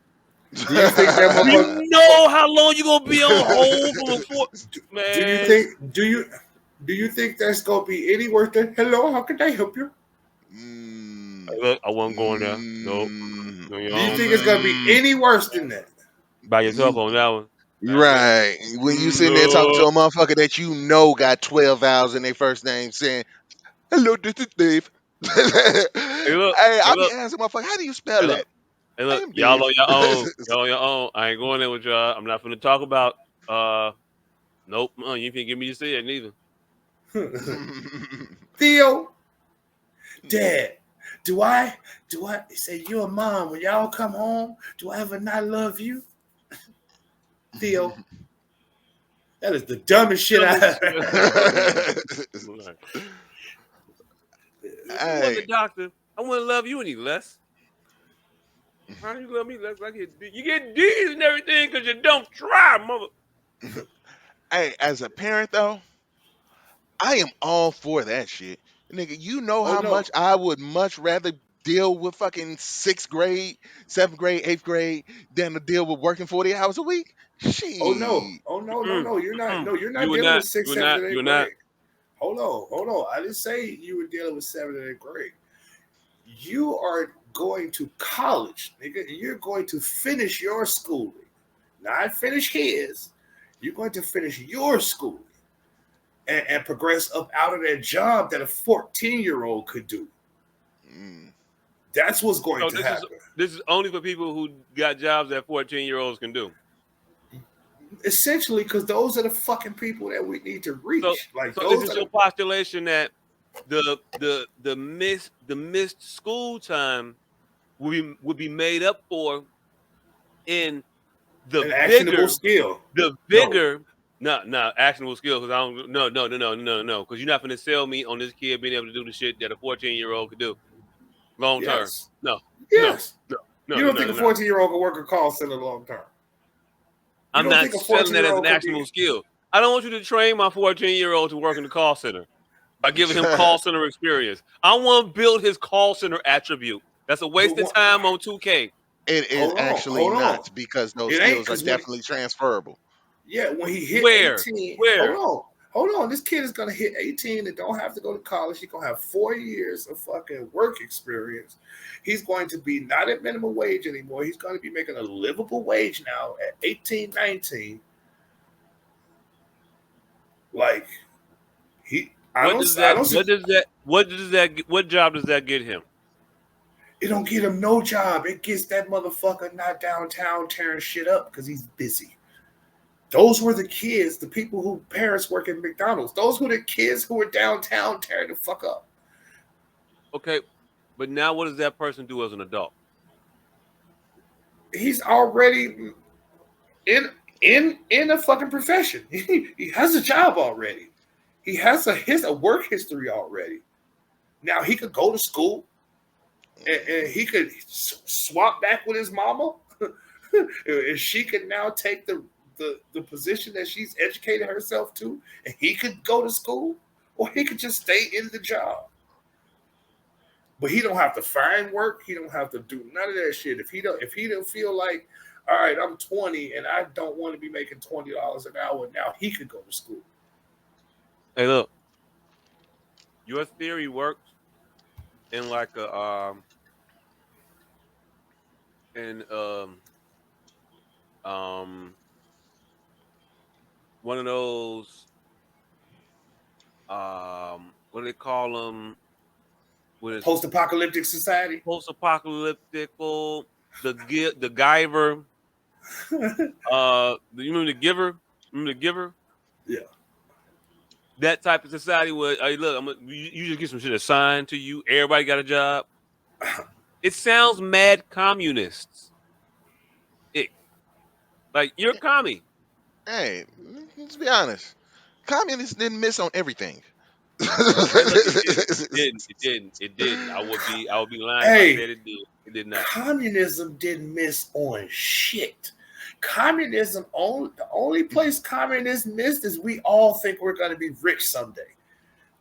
Do you think that motherfucker? You know how long you gonna be on hold from a four Do you man. think? Do you think that's gonna be any worse than hello? How can I help you? Mm, Look, I wasn't going there. Nope. mm, On your Do you own. think it's gonna be mm. any worse than that? By yourself on that one. That's it. Right. When you sitting there talking to No. a motherfucker that you know got 12 vowels in their first name saying, hello, this is Dave. Hey, Hey look. Hey I be look. asking motherfucker, how do you spell Hey look. that? Hey I look. am Y'all Dave. on your own. Y'all on your own. I ain't going there with y'all. I'm not finna talk about. Nope. You ain't finna give me your shit neither. Theo, Dad, do I say you and Mom when y'all come home? Do I ever not love you, Theo? That is the dumbest shit I Dumbest shit ever I ever heard. heard. Like, if you wasn't Hey. a doctor, I wouldn't love you any less. How do you love me less? You get D's and everything because you don't try, mother. Hey, as a parent though, I am all for that shit. Nigga, you know Oh how no, much I would much rather deal with fucking sixth grade, seventh grade, eighth grade than to deal with working 40 hours a week? oh no, Shit. oh no, no, Mm-mm. no. You're not. Mm-mm. No, you're not You would dealing with not. sixth, You would seventh, not. and You eighth would not. grade. Hold on. I didn't say you were dealing with seventh and eighth grade. You are going to college, nigga. And you're going to finish your schooling, not finish his. You're going to finish your schooling and progress up out of that job that a 14-year-old could do. Mm. That's what's going So to this is happen. this is only for people who got jobs that 14-year-olds can do. Essentially, because those are the fucking people that we need to So reach. Like so is those it are your the postulation that the missed school time would be made up for in the an actionable vigor skill. the No, vigor not actionable skills. Because I don't. No. Because you're not gonna sell me on this kid being able to do the shit that a 14-year-old could do long term. Yes. No, no, Yes. no, You no, no, don't think no, a no. 14-year-old can work a call center long term? You I'm don't not think a selling that as 14-year-old an could be? actionable skill. I don't want you to train my 14-year-old to work in the call center by giving him call center experience. I want to build his call center attribute. That's a But waste of time on 2K. It is actually hold on. not because those It ain't skills are because when definitely transferable. yeah, when he hit Where? 18, Where? hold on. This kid is gonna hit 18 and don't have to go to college. He's gonna have 4 years of fucking work experience. He's going to be not at minimum wage anymore. He's going to be making a livable wage now at 18, 19. Like What does I that? don't see. What does that? What does that? What job does that get him? It don't get him no job. It gets that motherfucker not downtown tearing shit up because he's busy. Those were the kids, the people who parents work at McDonald's. Those were the kids who were downtown tearing the fuck up. Okay, but now what does that person do as an adult? He's already in a fucking profession. He has a job already. He has a work history already. Now he could go to school and he could swap back with his mama. And she could now take the position that she's educated herself to, and he could go to school, or he could just stay in the job. But he don't have to find work. He don't have to do none of that shit. If he don't feel like, all right, I'm 20 and I don't want to be making $20 an hour now, he could go to school. Hey, look, your theory works in like a in um one of those what do they call them when it's Post-apocalyptic society. post-apocalyptical, the Giver, you remember the Giver? Remember the Giver? Yeah. That type of society where, hey, look, you just get some shit assigned to you. Everybody got a job. It sounds mad communists. It, like you're a commie. Hey, let's be honest. Communists didn't miss on everything. Hey, look, it didn't. It didn't. It didn't. It didn't. I would be lying if I Hey, said it did. It did not. communism didn't miss on shit. Communism only the only place communism missed is we all think we're gonna be rich someday.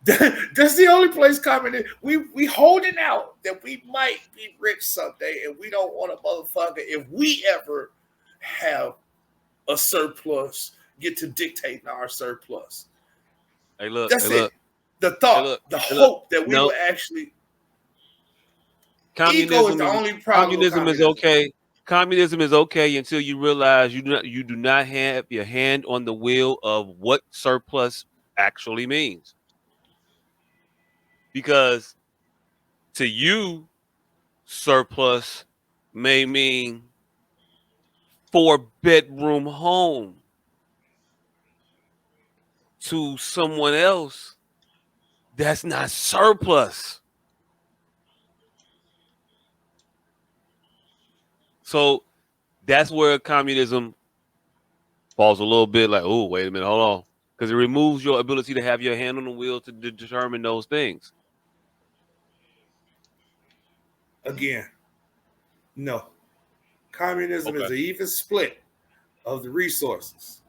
That's the only place communism we holding out that we might be rich someday, and we don't want a motherfucker if we ever have a surplus get to dictate our surplus. Hey, look. Hey, That's it. look. The Hey, thought, look. the Hey, look. hope that we No, will actually ego is communism the is only problem with communism is communism. okay. Communism is okay until you realize you do not have your hand on the wheel of what surplus actually means. Because to you, surplus may mean 4-bedroom home. To someone else, that's not surplus. So that's where communism falls a little bit like, oh, wait a minute, hold on. Because it removes your ability to have your hand on the wheel to determine those things. Again, no. Communism is Okay. an even split of the resources.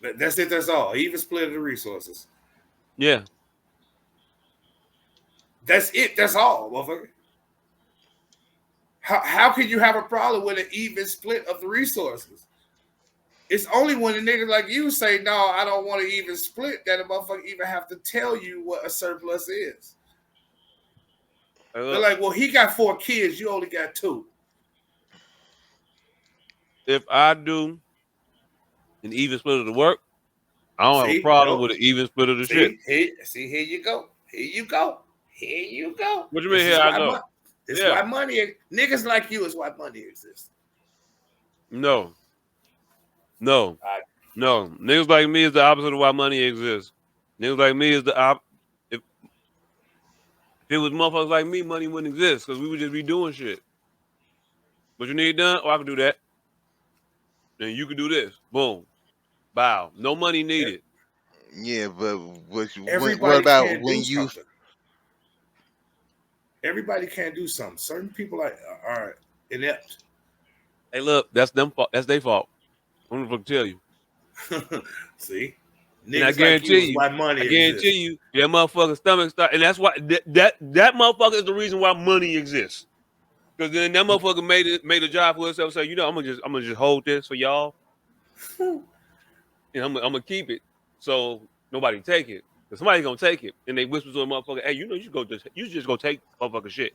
That's it. That's all. Even split of the resources. Yeah. That's it. That's all, motherfucker. How can you have a problem with an even split of the resources? It's only when a nigga like you say, no, I don't want to even split, that a motherfucker even have to tell you what a surplus is. Hey, They're look, like, well, he got 4 kids, you only got 2. if I do an even split of the work, I don't have a See, problem nope. with an even split of the shit. Here you go. Here you go. Here you go. What you mean This here is I why go? money. This is Yeah. why money. Niggas like you is why money exists. No. No. I, No. Niggas like me is the opposite of why money exists. Niggas like me is the if it was motherfuckers like me, money wouldn't exist because we would just be doing shit. What you need done? Oh, I can do that. then you can do this. Boom, bow. No money E- needed. Yeah, but what Everybody about can't do when you? something. Everybody can't do something. Certain people are inept. Hey, look, that's them. That's their fault. I'm gonna tell you. See, And I niggas like you guarantee is you, why money I guarantee exists. you, that motherfucker's stomach start, and that's why that motherfucker is the reason why money exists. Because then that motherfucker made a job for himself. Say, I'm gonna just hold this for y'all, and I'm gonna keep it so nobody take it. Because somebody's gonna take it, and they whisper to a motherfucker, "Hey, you just go take motherfucker shit."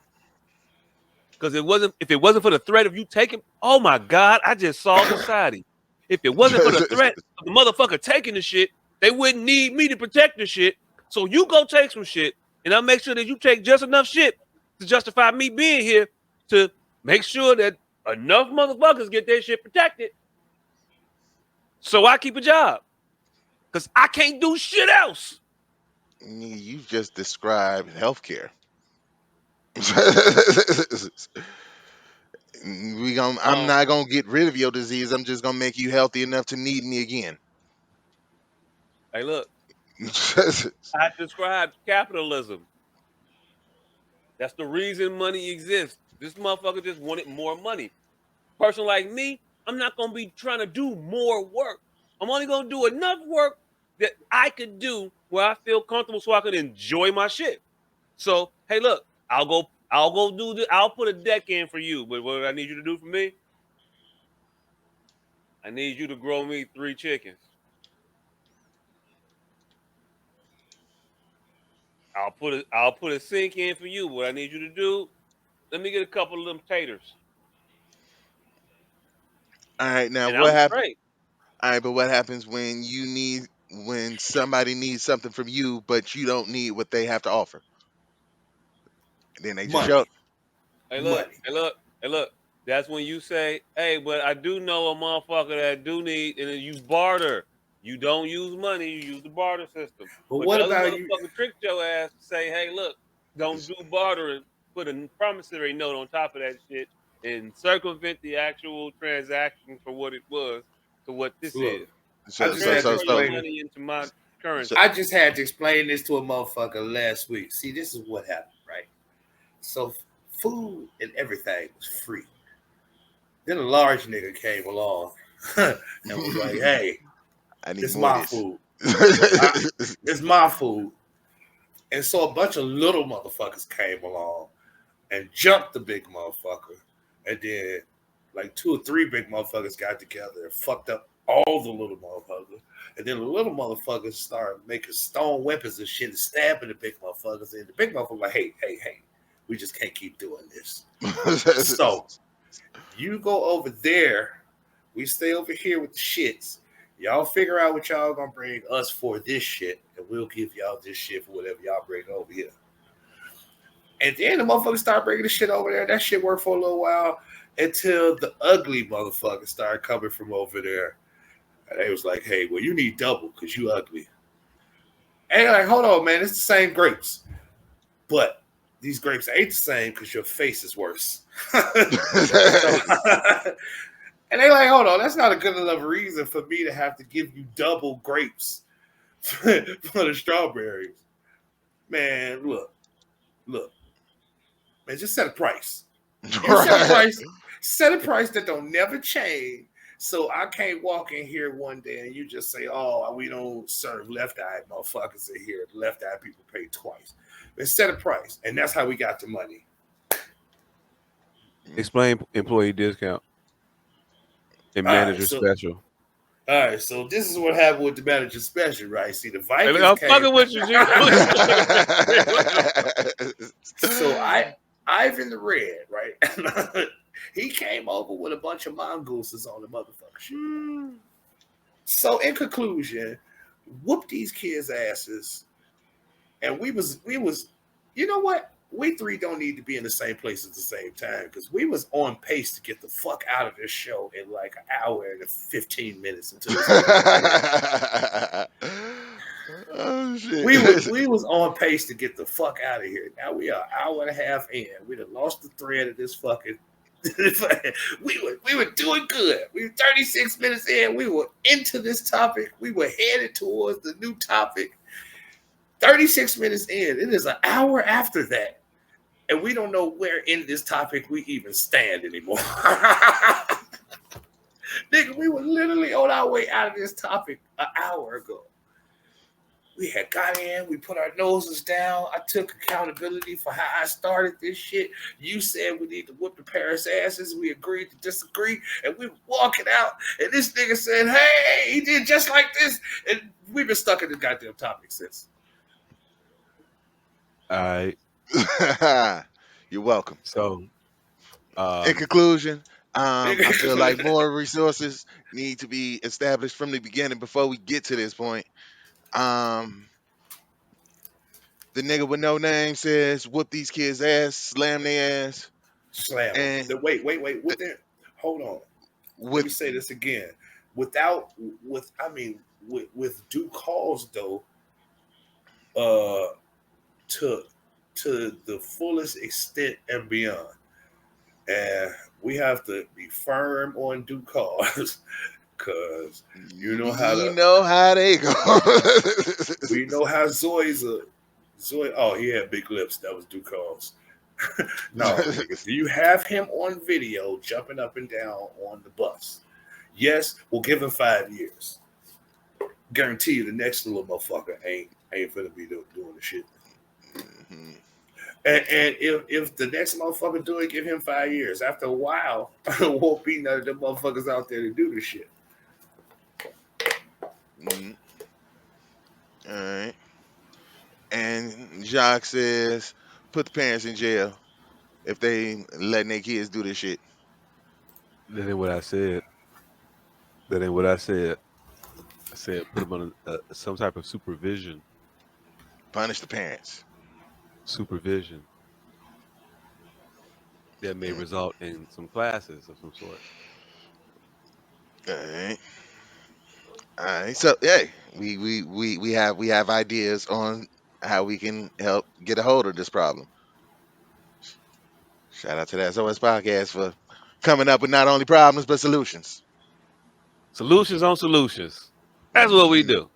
Because if it wasn't for the threat of you taking, oh my god, I just saw society. If it wasn't for the threat of the motherfucker taking the shit, they wouldn't need me to protect the shit. So you go take some shit, and I'll make sure that you take just enough shit to justify me being here to make sure that enough motherfuckers get their shit protected. So I keep a job. Cause I can't do shit else. You just described healthcare. I'm Um, not gonna get rid of your disease. I'm just gonna make you healthy enough to need me again. hey, look, I described capitalism. That's the reason money exists. This motherfucker just wanted more money. Person like me, I'm not gonna be trying to do more work. I'm only gonna do enough work that I could do where I feel comfortable so I can enjoy my shit. So, hey, look, I'll go do this. I'll put a deck in for you. But what I need you to do for me, I need you to grow me 3 chickens. I'll put a sink in for you. What I need you to do, let me get a couple of them taters. All right, now And what I'm happened? straight. All right, but what happens when somebody needs something from you, but you don't need what they have to offer? Then they just show. Money, Hey, look, money. hey, look, hey, look. That's when you say, hey, but I do know a motherfucker that do need, and then you barter. You don't use money, you use the barter system. But But the what other about you? motherfucker tricked your ass to say, hey, look, don't do bartering, put a promissory note on top of that shit and circumvent the actual transaction for what it was to what this Look, is. I So just had to Transfer your so explain it. money into my so. currency. I just had to explain this to a motherfucker last week. See, this is what happened, right? So food and everything was free. Then a large nigga came along and was like, "Hey, I need it's more of my this. food. I, it's my food." And so a bunch of little motherfuckers came along and jumped the big motherfucker, and then like two or three big motherfuckers got together and fucked up all the little motherfuckers. And then the little motherfuckers started making stone weapons and shit and stabbing the big motherfuckers. And the big motherfuckers like, hey, hey, hey, we just can't keep doing this. So you go over there. We stay over here with the shits. Y'all figure out what y'all gonna bring us for this shit, and we'll give y'all this shit for whatever y'all bring over here. And then the motherfuckers start bringing the shit over there. That shit worked for a little while until the ugly motherfuckers started coming from over there. And they was like, hey, well, you need double because you ugly. And they're like, hold on, man, it's the same grapes. But these grapes ain't the same because your face is worse. So and they like, hold on, that's not a good enough reason for me to have to give you double grapes for the strawberries. Man, look, man, just set a price. And Right. set a price that don't never change. So I can't walk in here one day and you just say, "Oh, we don't serve left-eye motherfuckers in here. Left-eye people pay twice." But set a price, and that's how we got the money. Explain employee discount and All right, manager so special. this is what happened with the manager special, right? See, the Hey, look, Vikings I'm came. fucking with you, G. So Ivan the Red, right? He came over with a bunch of mongooses on the motherfucker shit. So in conclusion, whoop these kids' asses, and we was, you know what? We three don't need to be in the same place at the same time because we was on pace to get the fuck out of this show in like an hour and 15 minutes into this fucking thing. Oh shit. We was on pace to get the fuck out of here. Now we are an hour and a half in. We done lost the thread of this fucking. we were doing good. We were 36 minutes in. We were into this topic. We were headed towards the new topic. 36 minutes in. It is an hour after that. And we don't know where in this topic we even stand anymore. Nigga, we were literally on our way out of this topic an hour ago. We had got in, we put our noses down. I took accountability for how I started this shit. You said we need to whoop the Paris asses. We agreed to disagree, and we were walking out. And this nigga said, "Hey, he did just like this." And we've been stuck in this goddamn topic since. All right. You're welcome. So, In um, conclusion, I feel like Nigga. more resources need to be established from the beginning before we get to this point. Um, the nigga with no name says, "Whoop these kids' ass, slam their ass," Slam them. and Wait. What the, hold on. Let me with say this again. Without, with, I mean, with due cause though, uh, to the fullest extent and beyond. And we have to be firm on due cause, because you know how you to. know how they go. We know how Zoe's a Zoe. Oh, he had big lips. That was due cause. No, nigga. Do you have him on video jumping up and down on the bus? Yes, we'll give him 5 years. Guarantee you, the next little motherfucker ain't finna be doing the shit. Mhm. And if the next motherfucker do it, give him 5 years. After a while, there won't be none of them motherfuckers out there to do this shit. Mhm. All right. And Jacques says, "Put the parents in jail if they letting their kids do this shit. that ain't what I said. That ain't what I said. I said put them on some type of Punish the parents." supervision that may Mm. result in some classes of some sort. All right. All right. So, hey, we have ideas on how we can help get a hold of this problem. Shout out to that S.O.S podcast for coming up with not only problems but solutions. Solutions on solutions. That's what we Hmm. do.